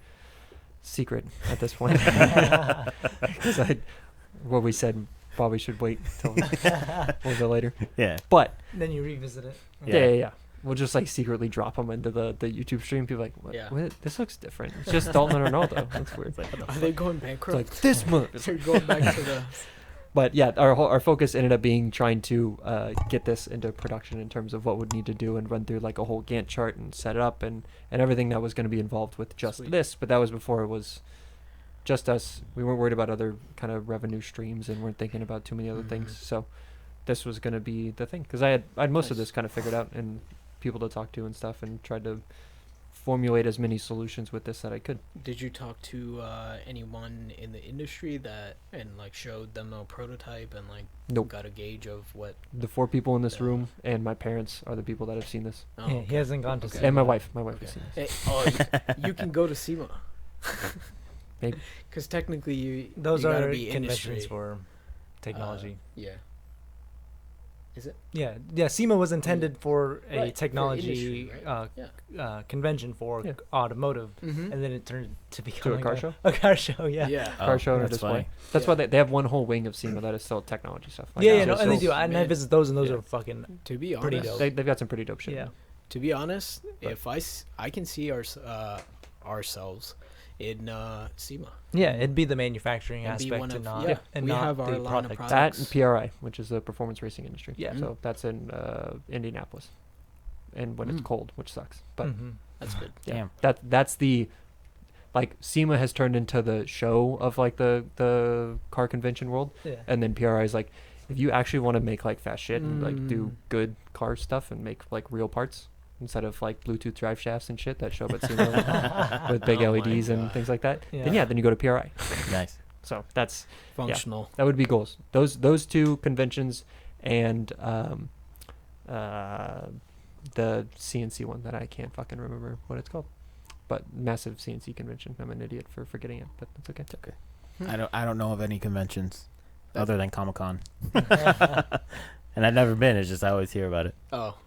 secret at this point. Because what we said probably should wait till a little bit later. Yeah. But Then you revisit it. yeah. We'll just like secretly drop them into the YouTube stream. People are like, what? Yeah. What? This looks different. It's just Dalton and Arnaldo. That's weird. It's like, what the Are fuck? they going It's bankrupt? like this month. It's They're like- going back to the. But yeah, our focus ended up being trying to get this into production in terms of what we'd need to do and run through like a whole Gantt chart and set it up and everything that was going to be involved with just Sweet. this. But that was before it was just us. We weren't worried about other kind of revenue streams and weren't thinking about too many other things. Mhm. So this was going to be the thing because I had most of Nice. this kind of figured out and people to talk to and stuff and tried to formulate as many solutions with this that I could. Did you talk to anyone in the industry and like showed them a prototype and like Nope. got a gauge of what? The 4 people in this Yeah. room and my parents are the people that have seen this. Oh, Yeah, okay. he hasn't gone to Okay. see And my it. wife. My wife Okay. has seen this. You can go to SEMA. Maybe. Because technically you Those you are gotta be conventions industry. for technology. Yeah. Is it? Yeah. SEMA was intended for a Right, for technology industry, right? Yeah. convention for Yeah. automotive, Mm-hmm. and then it turned to To becoming a car show? A car show, yeah. Yeah. Car show and a that's display. funny. That's Yeah. why they have one whole wing of SEMA that is still technology stuff. Like, yeah, so yeah, no, it's and they still- do. And I Man. visit those, and those Yeah. are fucking. To be Pretty honest, dope. They've got some pretty dope shit. Yeah. to be honest, But- if I can see ourselves in SEMA. Yeah, it'd be the manufacturing And be aspect one and of- not, yeah, and we not have the our line of product. That products. and PRI, which is the performance racing industry. Yeah. So that's in Indianapolis, and when it's Mm. cold, which sucks. But Mhm. That's good. Damn. that's the like SEMA has turned into the show of like the car convention world, Yeah. and then PRI is like, if you actually want to make like fast shit and like do Mm. good car stuff and make like real parts instead of like Bluetooth drive shafts and shit that show up at SEMA with big Oh my LEDs and God. things like that, Yeah. then you go to PRI. Nice. So that's Functional. that would be goals. Those 2 conventions and the CNC one that I can't fucking remember what it's called, but massive CNC convention. I'm an idiot for forgetting it, but that's okay. It's okay. I don't know of any conventions other than Comic-Con. And I've never been. It's just I always hear about it. Oh.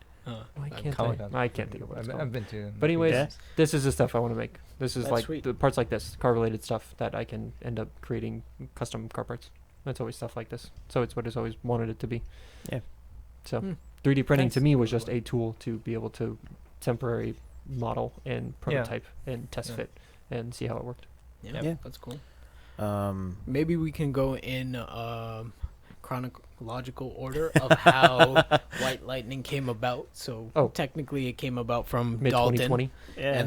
Why I'm can't Comic-Con. I can't think of what it's I've called. been to. But anyways, Yeah. this is the stuff I want to make. This is That's like sweet. the parts like this, car related stuff that I can end up creating custom car parts. It's always stuff like this. So it's what it's always wanted it to be. Yeah. So Hmm. 3D printing to Nice. me was just a tool to be able to temporary model and prototype and test Yeah. fit and see how it worked. Yeah, Yeah. that's cool. Maybe Maybe we can go in chronological order of how White Lightning came about. So Oh. technically, it came about from Mid Dalton, 2020. yeah.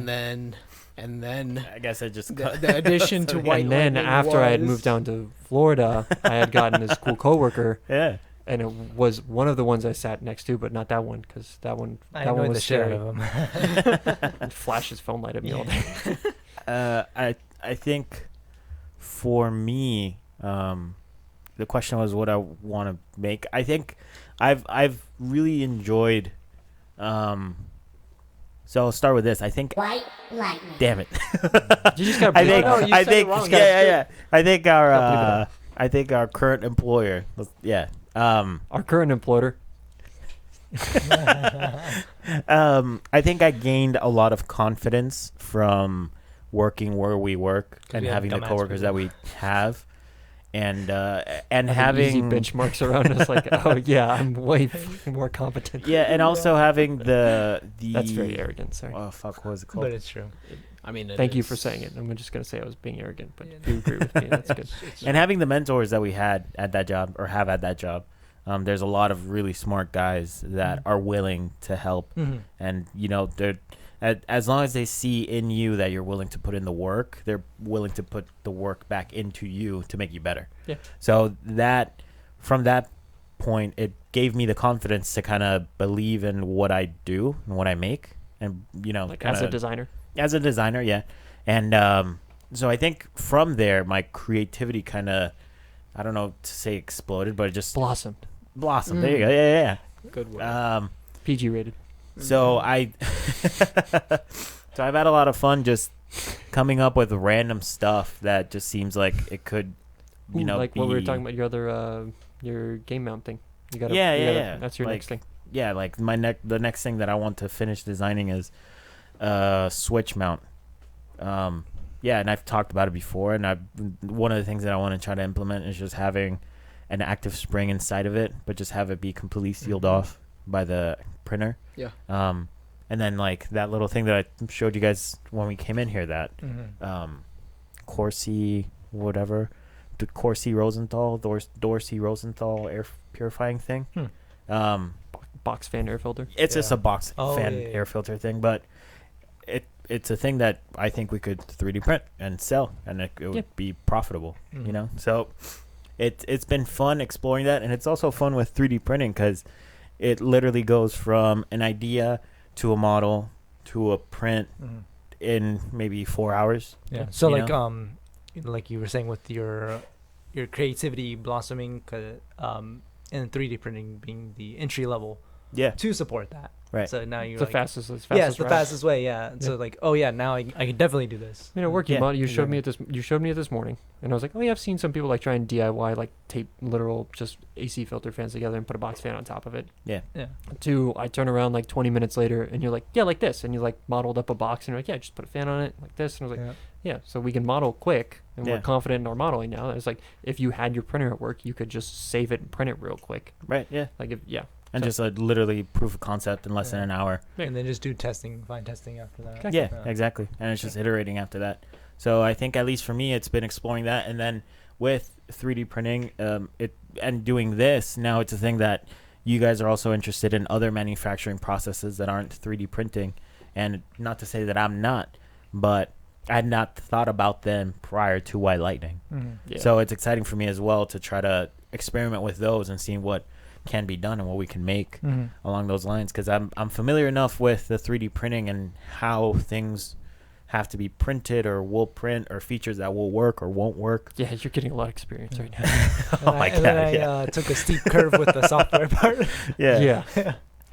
and then I guess I just the addition to White And then Lightning after I had was- moved down to Florida, I had gotten this cool coworker, yeah. and it was one of the ones I sat next to, but not that one, because that one I that one annoyed was the shit out scary. of him. It flashes phone light at me all day. I think for me, the question was what I want to make. I think I've really enjoyed. So I'll start with this. I think. White lightning. Damn it. You just gotta I bleep think. it out. No, you I said think. it wrong. Yeah. I think our. Gotta bleep it out. I think our current employer. Yeah. Our current employer. I think I gained a lot of confidence from working where we work 'Cause and we have having the dumbass coworkers that people. we have, and Having easy having benchmarks around us, like, oh yeah, I'm way more competent. yeah, and also having the That's very arrogant. Sorry. oh fuck, what was it But called? it's true. I mean, it Thank you for is- saying it. I'm just gonna say I was being arrogant, but Yeah. if you agree with me, that's good. And having the mentors that we had at that job or have at that job. There's a lot of really smart guys that Mhm. are willing to help, and they're as long as they see in you that you're willing to put in the work, they're willing to put the work back into you to make you better. Yeah. So that from that point, it gave me the confidence to kind of believe in what I do and what I make, and Like as a kinda- designer. as a designer, yeah. And so I think from there, my creativity kind of, I don't know to say exploded, but it just Blossomed. blossomed. There you go. Yeah. Good word. PG rated. So so I've had a lot of fun just coming up with random stuff that just seems like it could, Ooh, like what we were be- talking about your other your game mount thing. You gotta, Yeah, you yeah, gotta- yeah. That's your next Like, thing. Yeah, like the next thing that I want to finish designing is switch mount. Yeah, and I've talked about it before, and one of the things that I want to try to implement is just having an active spring inside of it, but just have it be completely sealed off by the printer. Yeah. And then like that little thing that I showed you guys when we came in here, that Corsi whatever, the Corsi Rosenthal, Dorsey Rosenthal air purifying thing. Box fan air filter. It's just Yeah. a box Oh, fan yeah, yeah. air filter thing, but it's a thing that I think we could 3D print and sell, and it would Yeah. be profitable. Mhm. You know, so it's been fun exploring that, and it's also fun with 3D printing because it literally goes from an idea to a model to a print in maybe 4 hours. Yeah. So You like know? like you were saying with your creativity blossoming, and 3D printing being the entry level Yeah, to support that. right. So now you're It's the like, fastest. It's yeah, it's the route. fastest way. Yeah. And So like, oh yeah, now I can definitely do this. You know, working Yeah, model. You showed me exactly. it this. You showed me it this morning, and I was like, oh yeah, I've seen some people like try and DIY, like tape literal just AC filter fans together and put a box fan on top of it. Yeah. I turn around like 20 minutes later, and you're like, yeah, like this, and you like modeled up a box, and you're like, yeah, just put a fan on it like this, and I was like, Yeah. yeah, so we can model quick, and Yeah. we're confident in our modeling now. It's like if you had your printer at work, you could just save it and print it real quick. Right. Yeah, Like if and So- just literally proof of concept in less than Yeah. an hour. And then just do fine testing after that. Okay. Yeah, exactly. And it's just iterating after that. So I think at least for me, it's been exploring that, and then with 3D printing, it and doing this now, it's a thing that you guys are also interested in other manufacturing processes that aren't 3D printing, and not to say that I'm not, but I had not thought about them prior to White Lightning. yeah. So it's exciting for me as well to try to experiment with those and see what can be done and what we can make along those lines, because I'm familiar enough with the 3D printing and how things have to be printed or will print, or features that will work or won't work. yeah, you're getting a lot of experience right now. Oh my and then God, I yeah. took a steep curve with the software part. Yeah.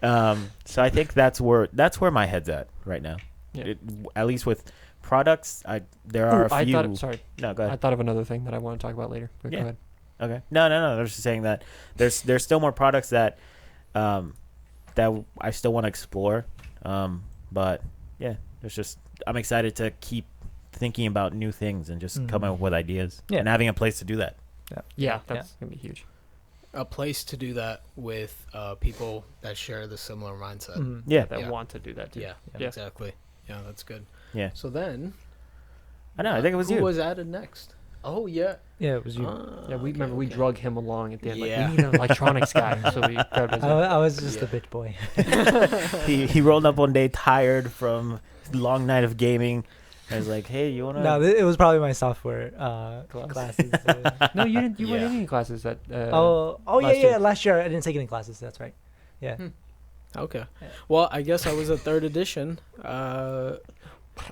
So I think that's where my head's at right now. Yeah. At least with products, there are Ooh, a few. No, go I ahead. thought of another thing that I want to talk about later. But Yeah. Go ahead. Okay. No. I was just saying that there's still more products that that I still want to explore. But yeah, I'm excited to keep thinking about new things and just coming up with ideas Yeah. and having a place to do that. Yeah, that's gonna be huge. A place to do that with people that share the similar mindset. Mhm. Yeah. That Yeah. want to do that too. Yeah, Yeah. exactly. Yeah, that's good. Yeah. So then, I know. I think it was who you. was added next? Oh yeah. Yeah, it was you. Yeah, we remember we okay. drug him along at the end. Like, Yeah. we need an electronics guy, so we grabbed his. I was just Yeah. a bitch boy. He rolled up one day tired from a long night of gaming. I was like, hey, you wanna? No, it was probably my software classes. No, you didn't. You weren't Yeah. in any classes that. oh yeah, last yeah. year. Last year I didn't take any classes. That's right. Yeah. Okay. Yeah. Well, I guess I was a third edition.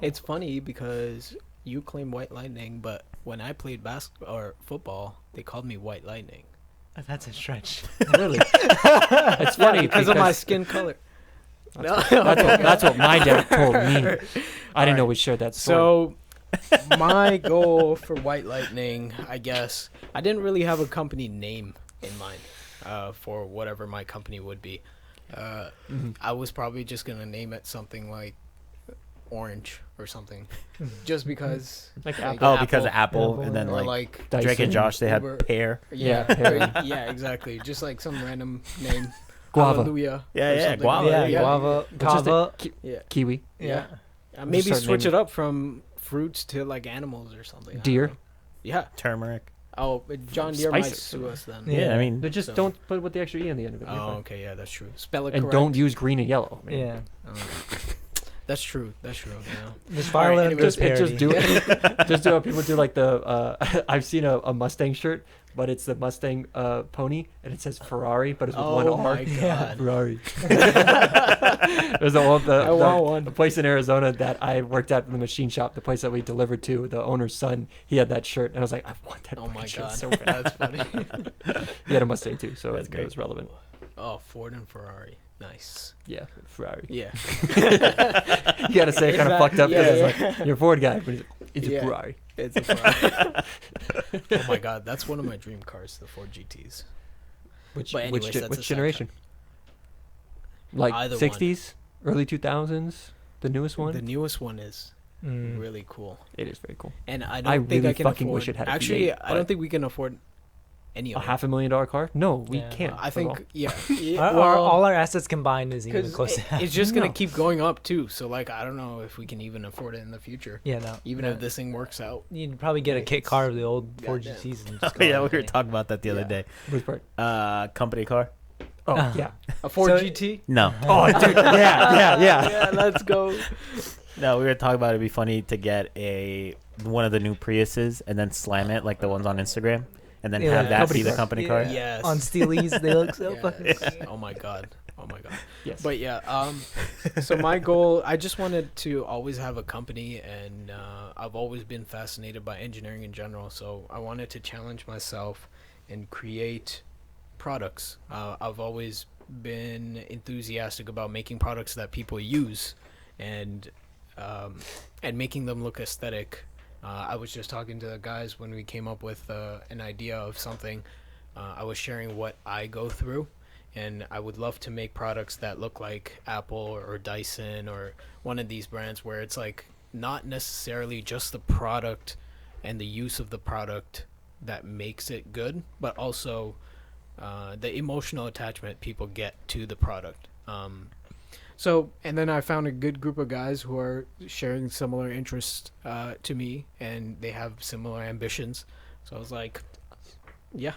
It's funny because you claim White Lightning, but when I played basketball or football, they called me White Lightning. That's a stretch. Really? It's funny because of my skin color. No. That's what my dad told me. I didn't know we shared that story. So, my goal for White Lightning, I guess, I didn't really have a company name in mind for whatever my company would be. Mhm. I was probably just gonna name it something like Orange or something, just because. Like like Oh, because of Apple, Apple, and then or like like Drake Dyson. and Josh, they had Uber. pear. Yeah, yeah, pear. yeah, exactly. Just like some random name. Guava. Hallelujah. Yeah, or yeah, something. guava. yeah, yeah. guava, It's just kava. Yeah. Kiwi. Yeah. Maybe start switch naming- it up from fruits to like animals or something. I don't Deer. know. Yeah. Turmeric. Oh, but John Deere might Spices. sue us then. Yeah, I mean, But just So- don't put with the extra E on the end of it. You're Oh, fine. okay, yeah, that's true. Spell it And correct. don't use green and yellow. I mean, Yeah. Oh. That's true. That's true. Yeah. Just All right, file it anyway, under Just parody. do it. Just do what people do. Like the I've seen a Mustang shirt, but it's the Mustang pony, and it says Ferrari, but it's with one Oh R. my Yeah. god. Ferrari. There's I want one. the place in Arizona that I worked at in the machine shop, the place that we delivered to, the owner's son, he had that shirt, and I was like, I want that Oh fucking my shirt god. so bad. That's funny. He had a Mustang too, so That's it great. was relevant. Oh, Ford and Ferrari. Nice. Yeah, Ferrari. Yeah. You gotta say it kind of Exact- fucked up because yeah, it's like you're a Ford guy, but it's Yeah. a Ferrari. It's a Ferrari. Oh my god, that's one of my dream cars, the Ford GTs. Which But anyways, that's which a generation? Like Either one. 60s, early 2000s, the newest one. The newest one is Mm. really cool. It is very cool. And I don't I think really I can fucking afford. wish it had a Actually, V8, I don't but- think we can afford any A of it. $500,000 car? No, we Yeah. can't. I at all. think yeah. All our assets combined is even because close to that. it's just gonna No. keep going up too. So like I don't know if we can even afford it in the future. Yeah, no. Even no. if this thing works out. You'd probably get a kit car of the old Ford Goddamn. GTs and Oh, just go yeah, all we were day. talking about that the other Yeah. day. Which part? Company car? Oh, Uh. yeah. A Ford So- GT. No, Oh, dude. Yeah. Yeah, let's go. no. We were talking about it'd be funny to get one of the new Priuses and then slam it like the ones on Instagram, and then Yeah, have that company be the car. company Yeah. car. Yes. On Steelies, they look so Yes. fucking. Oh my god. Oh my god. Yes. But yeah, so my goal, I just wanted to always have a company, and I've always been fascinated by engineering in general. So I wanted to challenge myself and create products. I've always been enthusiastic about making products that people use, and making them look aesthetic. I was just talking to the guys when we came up with an idea of something. I was sharing what I go through, and I would love to make products that look like Apple or Dyson or one of these brands, where it's like not necessarily just the product and the use of the product that makes it good, but also the emotional attachment people get to the product. So, and then I found a good group of guys who are sharing similar interests to me, and they have similar ambitions. So I was like, yeah.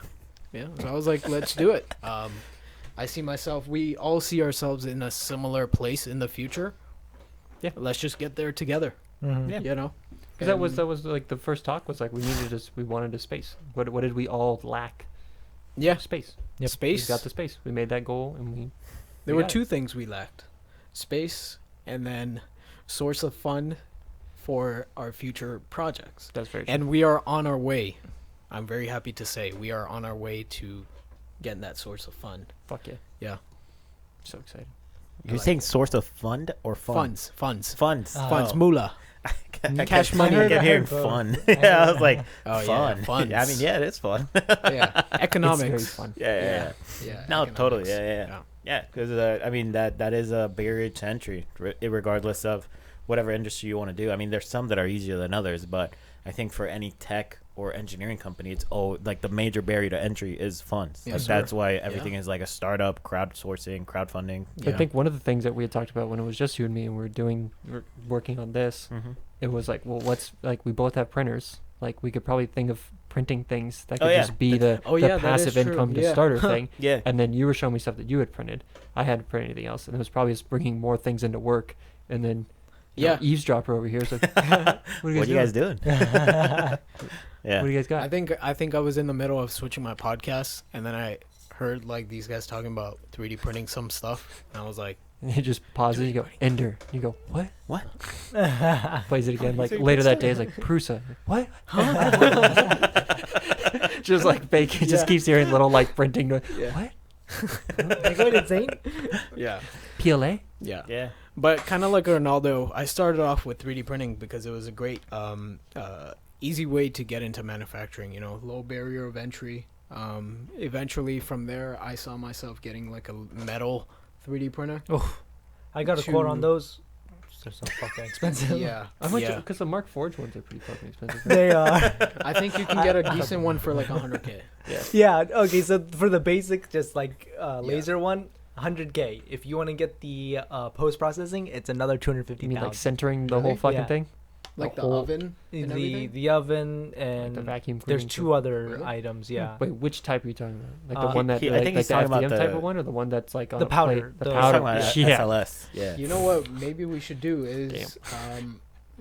So I was like, let's do it. I see myself, we all see ourselves in a similar place in the future. Yeah. Let's just get there together, Mhm. you know? Because that was like the first talk was like we wanted a space. What did we all lack? Yeah. Space. Yep. Space. We got the space. We made that goal, and There we were got it. two things we lacked: space, and then source of fund for our future projects. That's very true. And we are on our way. I'm very happy to say we are on our way to getting that source of fund. Fuck yeah. Yeah. So excited. You're like saying source of fund or fun? Funds. Funds. Funds. Oh. Moolah. Cash money. I kept I hearing heard both. fun. I Yeah, I heard- was like, Oh fun. yeah. Funds. I mean, yeah, it is fun. Yeah. Economics. It's very fun. Yeah. Yeah. No, economics. totally. Yeah. Yeah, because I mean that is a barrier to entry, regardless of whatever industry you want to do. I mean, there's some that are easier than others, but I think for any tech or engineering company, it's like the major barrier to entry is funds. Yes, Like, sir. that's why everything is like a startup, crowdsourcing, crowdfunding. I think one of the things that we had talked about when it was just you and me and we were working on this, Mm-hmm. it was like, well, what's like we both have printers. Like we could probably think of printing things that Oh, could yeah. just be the Oh, yeah, that is passive true. income to Yeah. starter thing. Yeah. And then you were showing me stuff that you had printed. I hadn't printed anything else, and it was probably just bringing more things into work. And then, Yeah. eavesdropper over here. So, what are What are you guys doing? Yeah. What do you guys got? I think I was in the middle of switching my podcast, and then I heard like these guys talking about 3D printing some stuff, and I was like, And you just pause it. You go ender. You go what? What? Plays it again. Like So you later can that day, it's like Prusa. What? Just like bacon. Just keeps hearing little like printing. Yeah. What? They go insane. yeah, PLA? yeah. Yeah. But kind of like Ronaldo, I started off with 3D printing because it was a great, easy way to get into manufacturing. You know, low barrier of entry. Eventually, from there, I saw myself getting like a metal 3D printer. I got a quote on To- those. They're so fucking expensive. Yeah, How much? yeah. Because the Mark Forge ones are pretty fucking expensive. They are. I think you can get a decent one for like 100K. Yeah. Okay. So for the basic, just like laser one, 100K. If you want to get the post processing, it's another 250 You mean like pounds. centering the whole Really? fucking Yeah. thing? Like the whole- oven and everything? The oven Like and the vacuum there's cleaning two thing? other Really? items. Yeah. Wait, which type are you talking about? Like the one that I like, think like he's the talking about FDM type the- of one, or the one that's like on The a powder, plate? The the- We're powder. talking about Yeah. SLS. Yeah. You know what? Maybe we should do is,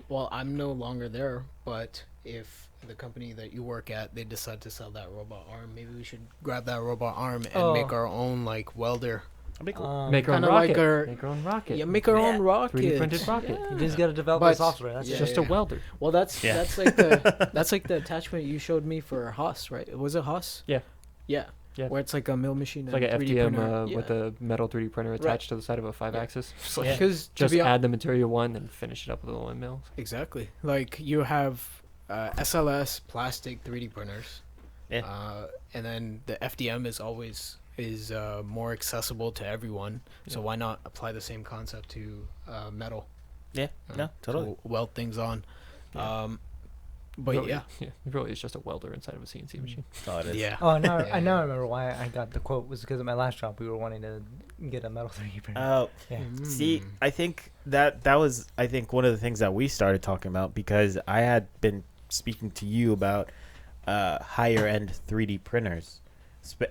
well, I'm no longer there, but if the company that you work at they decide to sell that robot arm, maybe we should grab that robot arm and make our own like welder. That'd be cool. Make our own kinda like rocket. our- Make our own rocket. Yeah, make our own rocket. 3D printed rocket. You just gotta develop But- the software. That's yeah, It's just a welder. Well, that's Yeah. like the that's like the attachment you showed me for Haas, right? Was it Haas? Yeah. Yeah. Yeah. Where it's like a mill machine. It's like and an 3D FDM printer. with a metal 3D printer attached to the side of a 5-axis. It's like, Because just add the material one and finish it up with a one mil. exactly like you have SLS plastic 3D printers. Yeah. And then the FDM is more accessible to everyone. So Yeah. why not apply the same concept to metal? Yeah. No, totally. To weld things on. Yeah. But Really- yeah. It really is just a welder inside of a CNC machine. That's all it is. Yeah. Oh, now Yeah, I now yeah. remember why I got the quote was because of my last job. We were wanting to get a metal 3D printer. Oh, yeah. see, I think that was one of the things that we started talking about, because I had been speaking to you about higher end 3D printers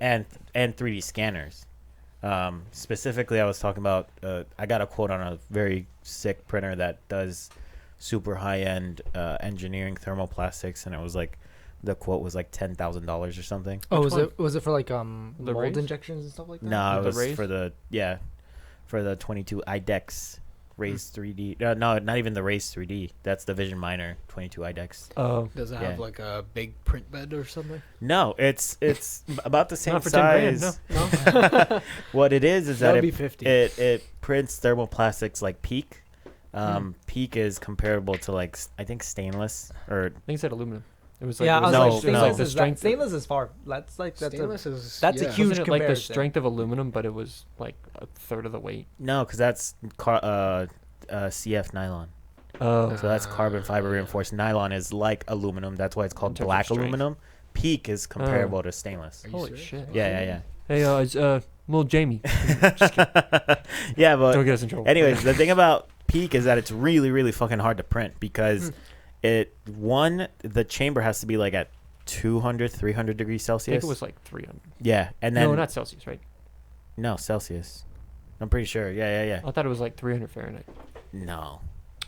and 3D scanners. Specifically, I was talking about I got a quote on a very sick printer that does super high end engineering thermoplastics, and it was like the quote was like $10,000 or something. Oh, Which was it for like The mold raise? injections and stuff like that? No, it The was raise? for the 22 IDEX Raise 3D. No, not even the Raise 3D. That's the Vision Miner 22 IDEX. Oh, Does it Yeah. have like a big print bed or something? No, it's about the same not for 10 grand. size. No. No. What it is That that would be it 50. it prints thermoplastics like Peak. Peak is comparable to like I think stainless or I think it said aluminum. It was like, Yeah, it I was was No, like, it was stainless, like the is strength. stainless is far. That's like Stainless is that's a yeah. huge Wasn't it like the comparison. strength of aluminum, but it was like a third of the weight? no, because that's CF nylon. Oh, So that's carbon fiber reinforced nylon is like aluminum. That's why it's called In terms of black strength. aluminum. Peak is comparable to stainless. Are you holy serious? shit! Yeah. Hey, it's little Jamie. Yeah, but Don't get us in trouble. anyways, the thing about Peak is that it's really, really fucking hard to print because the chamber has to be like at 200, 300 degrees I think Celsius. it was like 300. Yeah, and then No, not Celsius, right? no Celsius. I'm pretty sure. Yeah. I thought it was like 300 Fahrenheit. No,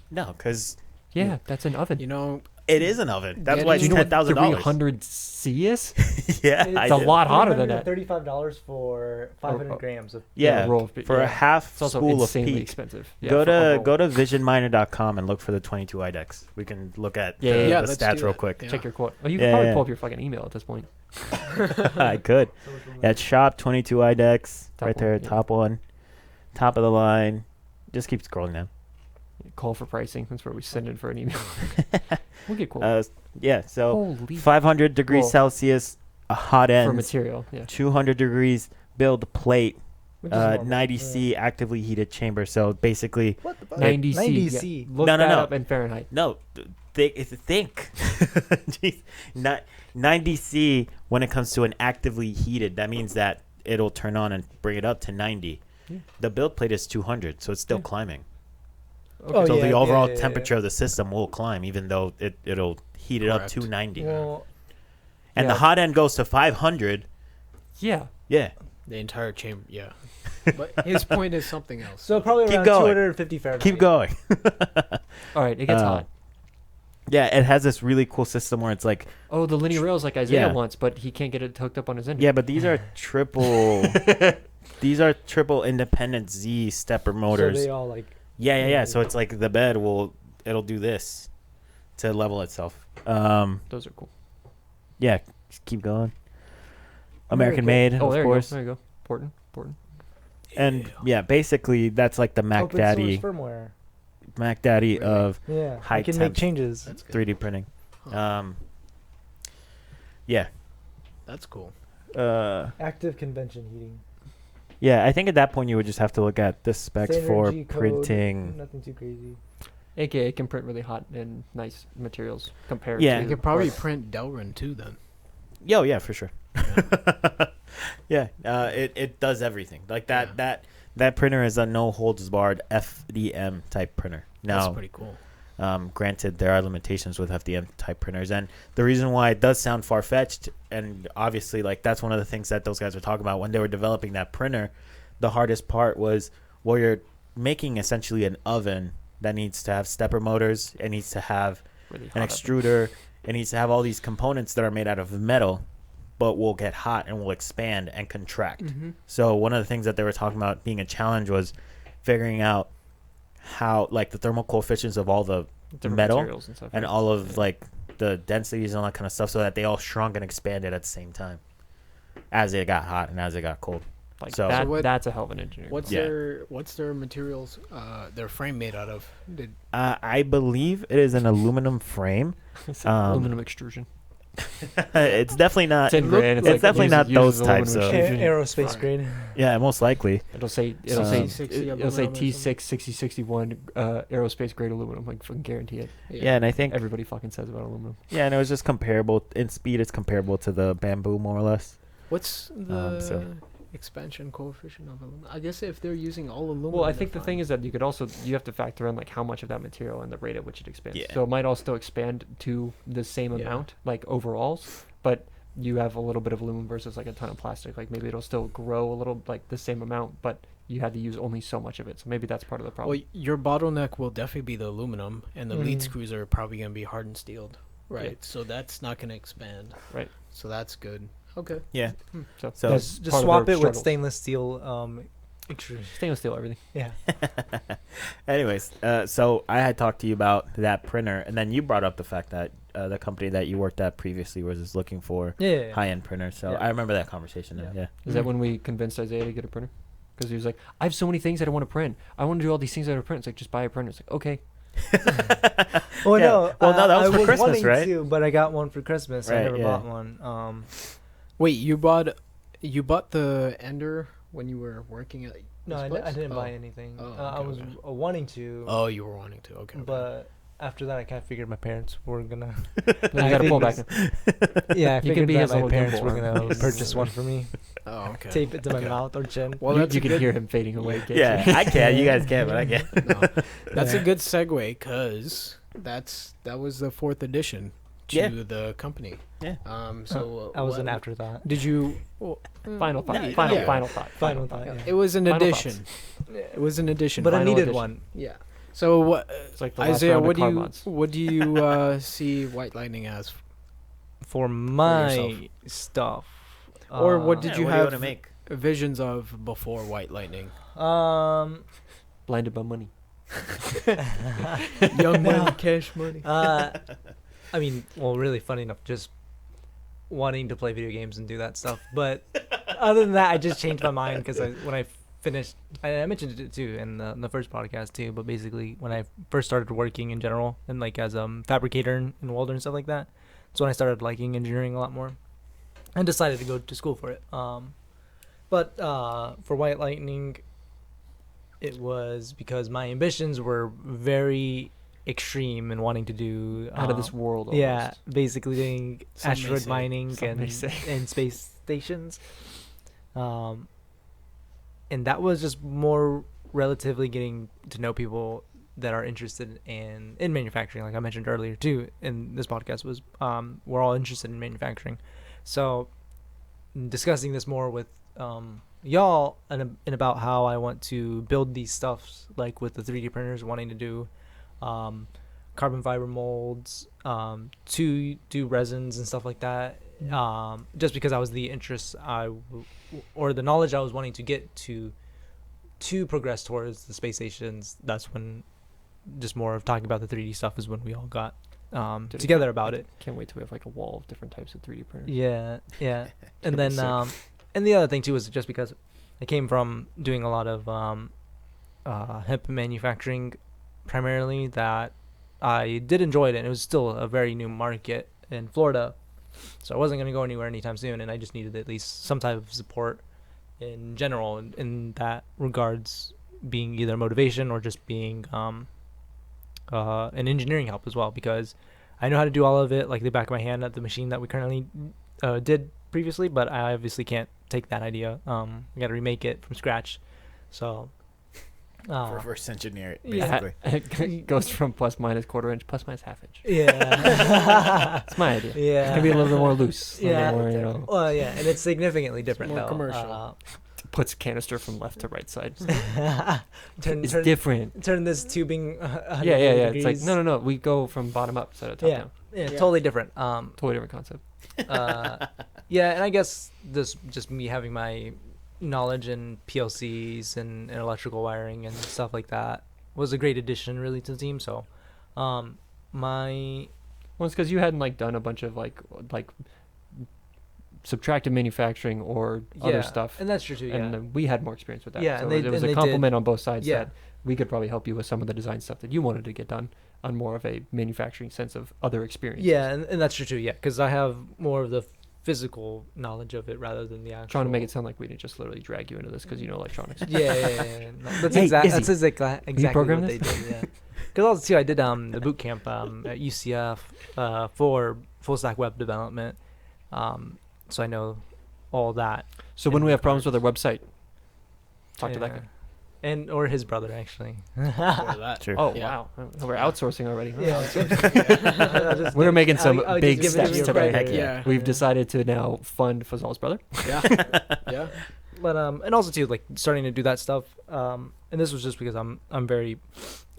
because Yeah, that's an oven. You know, it is an oven. That's Yeah, why do it's you know what $10,000. 300 C is? Yeah, It's I It's a did. lot hotter than that. $35 for 500 Oh, grams of. Yeah, roll of- for yeah. a half It's also spool of insanely Peak. expensive. Yeah, Go for a to roll. go to visionminer.com and look for the 22 IDEX. We can look at Yeah, the, yeah, yeah, the let's stats do real that. quick. Yeah. Check your quote. Oh, you Yeah, can probably yeah. pull up your fucking email at this point. I could. At shop 22 IDEX Top right there, one, yeah. top one, top of the line. Just keep scrolling down. Call for pricing. That's where we send in for an email. We'll get quote. Yeah, so Holy 500 degrees Well, Celsius, a hot for end, material. Yeah. 200 degrees build plate, Which is normal. 90 C actively heated chamber. So basically, What the fuck? 90 C. 90 yeah. C. Look No, that no. up in Fahrenheit. no, think. Jeez. 90C when it comes to an actively heated, that means that it'll turn on and bring it up to 90. Yeah. The build plate is 200, so it's still Yeah. climbing. Oh, So yeah, the overall yeah. temperature of the system will climb, even though it'll heat it up Correct. to 90. Well, And Yeah. the hot end goes to 500. Yeah. Yeah. The entire chamber, yeah. But his point is something else. so probably Keep around going. 250 Fahrenheit. Keep going. All right, it gets Uh, hot. Yeah, it has this really cool system where it's like, Oh, the linear rails like Isaiah Yeah. wants, but he can't get it hooked up on his engine. yeah, but these are triple. These are triple independent Z stepper motors. So they all like. Yeah. So it's like the bed it'll do this to level itself. Those are cool. Yeah, just keep going. American made, Oh, of there course. you go. There you go. Important. And yeah, basically that's like the Mac open Daddy, source firmware. Mac Daddy Really? of Yeah. High I can temp. make changes. That's good. 3D printing. Huh. Yeah. That's cool. Active convention heating. Yeah, I think at that point you would just have to look at the specs Standard for G code, printing. Nothing too crazy. AKA it can print really hot and nice materials compared Yeah. to. You could probably hard. print Delrin too then. Yo, yeah, for sure. Yeah, it does everything. Like that printer is a no holds barred FDM type printer. That's Now, pretty cool. granted, there are limitations with FDM type printers, and the reason why it does sound far fetched, and obviously, like that's one of the things that those guys were talking about when they were developing that printer. The hardest part was, well, you're making essentially an oven that needs to have stepper motors. It needs to have Really an hot extruder. It needs to have all these components that are made out of metal, but will get hot and will expand and contract. Mm-hmm. So one of the things that they were talking about being a challenge was figuring out how, like, the thermal coefficients of all the different metal materials and stuff. and yeah. all of Yeah. like the densities and all that kind of stuff, so that they all shrunk and expanded at the same time as it got hot and as it got cold. Like so- that, So what- that's a hell of an engineering. What's Yeah. their materials? Their frame made out of? Did I believe it is an aluminum frame. It's um, aluminum extrusion. It's definitely not. 10 grand. it's definitely not those uses types aluminum of- extrusion. Aerospace Right. grade. Yeah, most likely. It'll say T60 it'll say aluminum or T6 6061 aerospace grade aluminum. Like fucking guarantee it. Yeah, and I think Everybody fucking says about aluminum. yeah, and it was just comparable in speed. It's comparable to the bamboo more or less. What's the so- expansion coefficient of aluminum? I guess if they're using all aluminum. Well, I they're think the fine. thing is that you have to factor in like how much of that material and the rate at which it expands. Yeah. So it might all still expand to the same Yeah. amount, like overalls, but you have a little bit of aluminum versus like a ton of plastic. Like maybe it'll still grow a little like the same amount, but you had to use only so much of it. So maybe that's part of the problem. Well, your bottleneck will definitely be the aluminum, and the lead Mhm. screws are probably going to be hardened steeled. Right. Yeah. So that's not going to expand. Right. So that's good. Okay. Yeah. So, So- that's Just part of swap their it with struggle. stainless steel extrusion. Stainless steel, everything. Yeah. Anyways, so I had talked to you about that printer, and then you brought up the fact that the company that you worked at previously was just looking for Yeah. high-end printers. So Yeah. I remember that conversation. Yeah. Yeah. Is that when we convinced Isaiah to get a printer? Because he was like, I have so many things that I want to print. I want to do all these things that I want to print. It's like, just buy a printer. It's like, okay. Oh Yeah. no! Well, no, that was I for Christmas, wanting right? To, but I got one for Christmas. I Right, never yeah. bought one. Wait, you bought the Ender when you were working at? No, this I place? didn't Oh. buy anything. Oh, I okay, was okay. wanting to, Oh, you were wanting to. Okay. but after that, I kind of figured my parents were gonna. Then you got to pull back. Yeah, I You can figured be that his my little parents gimbal were arm. gonna purchase one for me, Oh, okay. tape it to my Okay. mouth or chin. Well, you that's you a can good, hear him fading away. can't Yeah, you? I can. You guys can't, but I can. no, that's a Yeah. good segue because that was the 4th edition to Yeah. the company. Yeah. So I was what- an afterthought. Did you? Final thought. No, final, yeah. final thought. Final thought. yeah. Yeah. It was an Final addition. It was an addition. But I Final needed edition. one yeah. So what? It's like the last Isaiah, round what of do you Carmods. what do you see White Lightning as? for my yourself. stuff. Or what did Yeah, you what have do you want to make? visions of before White Lightning? Blinded by money. Young No. money, cash money. I mean, well, really funny enough, just wanting to play video games and do that stuff. But other than that, I just changed my mind because when I finished, I mentioned it too in the first podcast too. But basically, when I first started working in general and like as fabricator and welder and stuff like that, that's when I started liking engineering a lot more, and decided to go to school for it. But for White Lightning, it was because my ambitions were very extreme and wanting to do Out of this world. Almost. yeah, basically doing Some may asteroid say. mining Some may and say. and space stations. And that was just more relatively getting to know people that are interested in manufacturing, like I mentioned earlier too in this podcast, was we're all interested in manufacturing. So discussing this more with y'all and about how I want to build these stuffs, like with the 3D printers, wanting to do carbon fiber molds, to do resins and stuff like that. Just because I was the interest or the knowledge I was wanting to get to progress towards the space stations. That's when just more of talking about the 3D stuff is when we all got together about it. Can't wait till we have like a wall of different types of 3D printers. Yeah. And be then sick. and the other thing too was just because I came from doing a lot of hemp manufacturing primarily, that I did enjoy it, and it was still a very new market in Florida, so I wasn't going to go anywhere anytime soon, and I just needed at least some type of support in general in that regards, being either motivation or just being an engineering help as well, because I know how to do all of it like the back of my hand at the machine that we currently did previously, but I obviously can't take that idea. We got to remake it from scratch. So Reverse engineer it, yeah. basically. It goes from plus minus quarter inch, plus minus half inch. yeah. That's my idea. Yeah. It's gonna be a little bit more loose. A Yeah. little more, you know, Well, yeah, and it's significantly different more though. commercial. puts canister from left to right side. Turn Different. turn this tubing. Yeah. It's like no. We go from bottom up instead of top down. Yeah, Yeah. totally different. Totally different concept. Yeah, and I guess this just me having my knowledge in PLCs and electrical wiring and stuff like that was a great addition really to the team. So, my Well, it's because you hadn't like done a bunch of like subtractive manufacturing or other stuff, and that's true too. Yeah, and we had more experience with that. Yeah, so and they- it was and a they compliment on both sides Yeah. that we could probably help you with some of the design stuff that you wanted to get done on more of a manufacturing sense of other experiences. yeah, and that's true too. Yeah, because I have more of the physical knowledge of it rather than the actual. Trying to make it sound like we didn't just literally drag you into this because you know electronics. Yeah. No, that's Hey, exactly Izzy, exactly program what this? they did. Yeah, because also too, I did the boot camp at UCF for full stack web development, so I know all that. So when in we have problems regards- with our website, talk to that Yeah. guy. And or his brother actually. Or that. True. Oh Yeah. wow, we're outsourcing already. Huh? Yeah. We're making some I would big just give it to steps your today. brother, Heck yeah. We've decided to now fund Fazal's brother. Yeah. Yeah. But and also too, like starting to do that stuff. And this was just because I'm very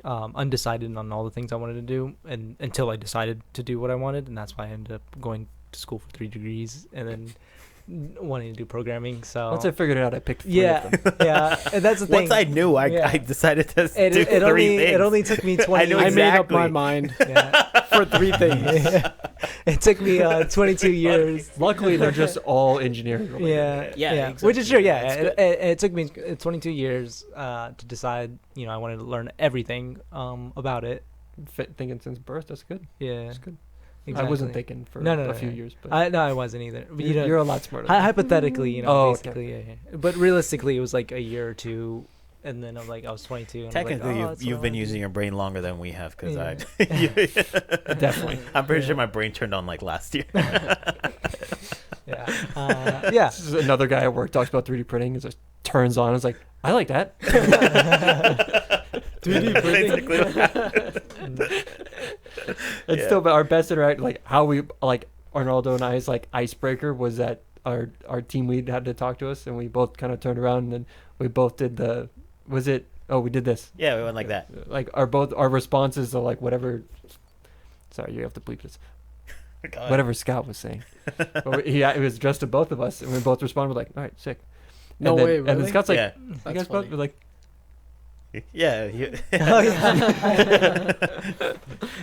undecided on all the things I wanted to do, and until I decided to do what I wanted, and that's why I ended up going to school for 3 degrees and then wanting to do programming. So Once I figured it out, I picked 3 yeah, of them. yeah, and that's the thing. Once I knew, I Yeah. decided to it, do it three only things. it only took me 20. I knew I made up my exactly. mind Yeah. for 3 things. Yeah. It took me 22 years. Luckily, they're just all engineering related. Yeah, Yeah, which is true. exactly. Yeah, That's it, good. it took me 22 years to decide. You know, I wanted to learn everything about it. Thinking since birth, that's good. Yeah, That's good. exactly. I wasn't thinking for No, a few years, but I wasn't either. But you know, you're a lot smarter. hypothetically, you know, Oh, okay. basically, yeah. But realistically, it was like a year or two, and then I'm like, I was 22. And I'm like, Technically, oh, that's you've what been I using your brain longer than we have, because Yeah. Definitely. I'm pretty Yeah. sure my brain turned on like last year. Yeah, yeah. This is another guy at work talks about 3D printing. It just turns on. It's like, I like that. 3D printing. Basically what happened. It's Yeah. still but our best interact, like how we like Arnaldo and I's like icebreaker was that our team lead had to talk to us, and we both kind of turned around and then we both did the we did this Yeah, we went like that. like our responses to like whatever. Sorry, you have to bleep this. God. Whatever Scott was saying. But it was addressed to both of us, and we both responded like, "All right, sick." No and then, way, And then really? Scott's like, Yeah. "You That's guys both funny. were like." Yeah. Oh, yeah.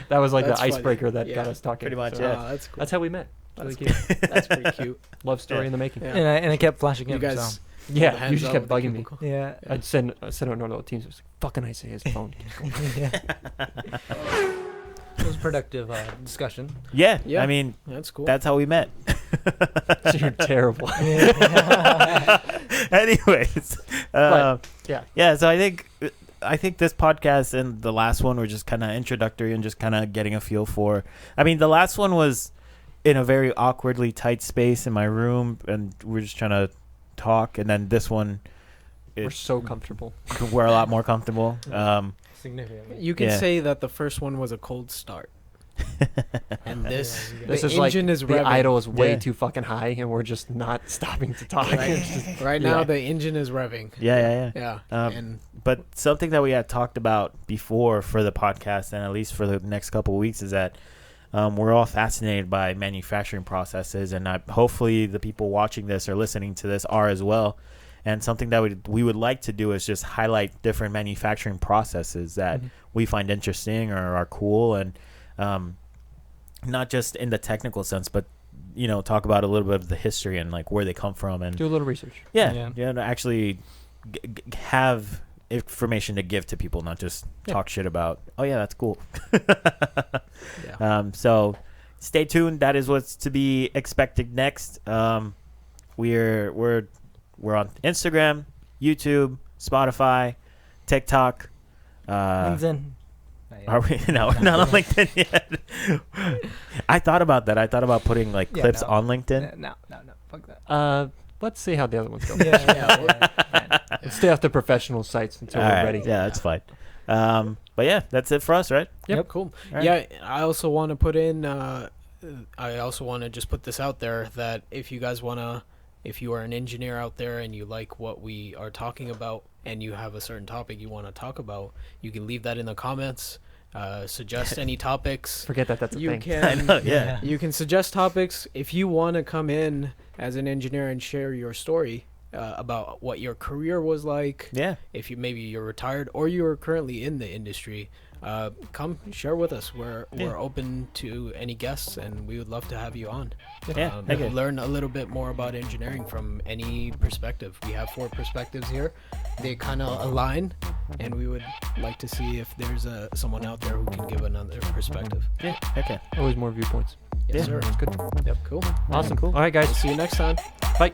That was like That's the funny. icebreaker that got Yeah. us talking. Pretty much, So yeah. Oh, that's cool. That's how we met. Really That's cute. That's pretty cute. Love story Yeah. in the making. Yeah. And I kept flashing You him. guys. So. Yeah, hands you just out kept with the bugging me. cubicle. Yeah. I'd send on normal teams. It was like, fucking Isaiah's phone. It was a productive discussion. Yeah. Yeah. I mean, That's cool. that's how we met. You're terrible. Anyways, But, yeah. yeah. So I think I think this podcast and the last one were just kind of introductory and just kind of getting a feel for. I mean, the last one was in a very awkwardly tight space in my room, and we're just trying to talk. And then this one, We're so comfortable. we're a lot more comfortable. Significantly. You can Yeah. say that the first one was a cold start, and this This the is like engine is the revving. idle is way Yeah. too fucking high, and we're just not stopping to talk. Right, It's just- right now, Yeah. the engine is revving. Yeah. Yeah, Um, But something that we had talked about before for the podcast, and at least for the next couple of weeks, is that we're all fascinated by manufacturing processes, and hopefully the people watching this or listening to this are as well. And something that we would like to do is just highlight different manufacturing processes that we find interesting or are cool, and not just in the technical sense, but talk about a little bit of the history and like where they come from, and do a little research. to actually have information to give to people, not just talk shit about. Oh yeah, that's cool. yeah. So stay tuned. That is what's to be expected next. We're on Instagram, YouTube, Spotify, TikTok. LinkedIn. Are we? No, we're not on LinkedIn yet. I thought about that. I thought about putting like clips on LinkedIn. No. Fuck that. Let's see how the other ones go. Yeah. Let's stay off the profprofessional sites until All we're right. ready. Yeah, that's fine. But yeah, that's it for us, right? Yep. Cool. All right. Yeah, I also want to put in. I also want to just put this out there that if you guys wanna, if you are an engineer out there and you like what we are talking about, and you have a certain topic you want to talk about, you can leave that in the comments. Suggest any topics. Forget that that's a You thing. can. Yeah. You can suggest topics if you want to come in as an engineer and share your story about what your career was like. Yeah. If maybe you're retired or you're currently in the industry, come share with us. We're open to any guests, and we would love to have you on. Yeah, thank you. Learn a little bit more about engineering from any perspective. We have 4 perspectives here. They kind of align, and we would like to see if there's someone out there who can give another perspective. Yeah. Okay. Always more viewpoints. Yes, Yeah. sir. That's good. Yep. Cool. Awesome. Cool. All right, guys. We'll see you next time. Bye.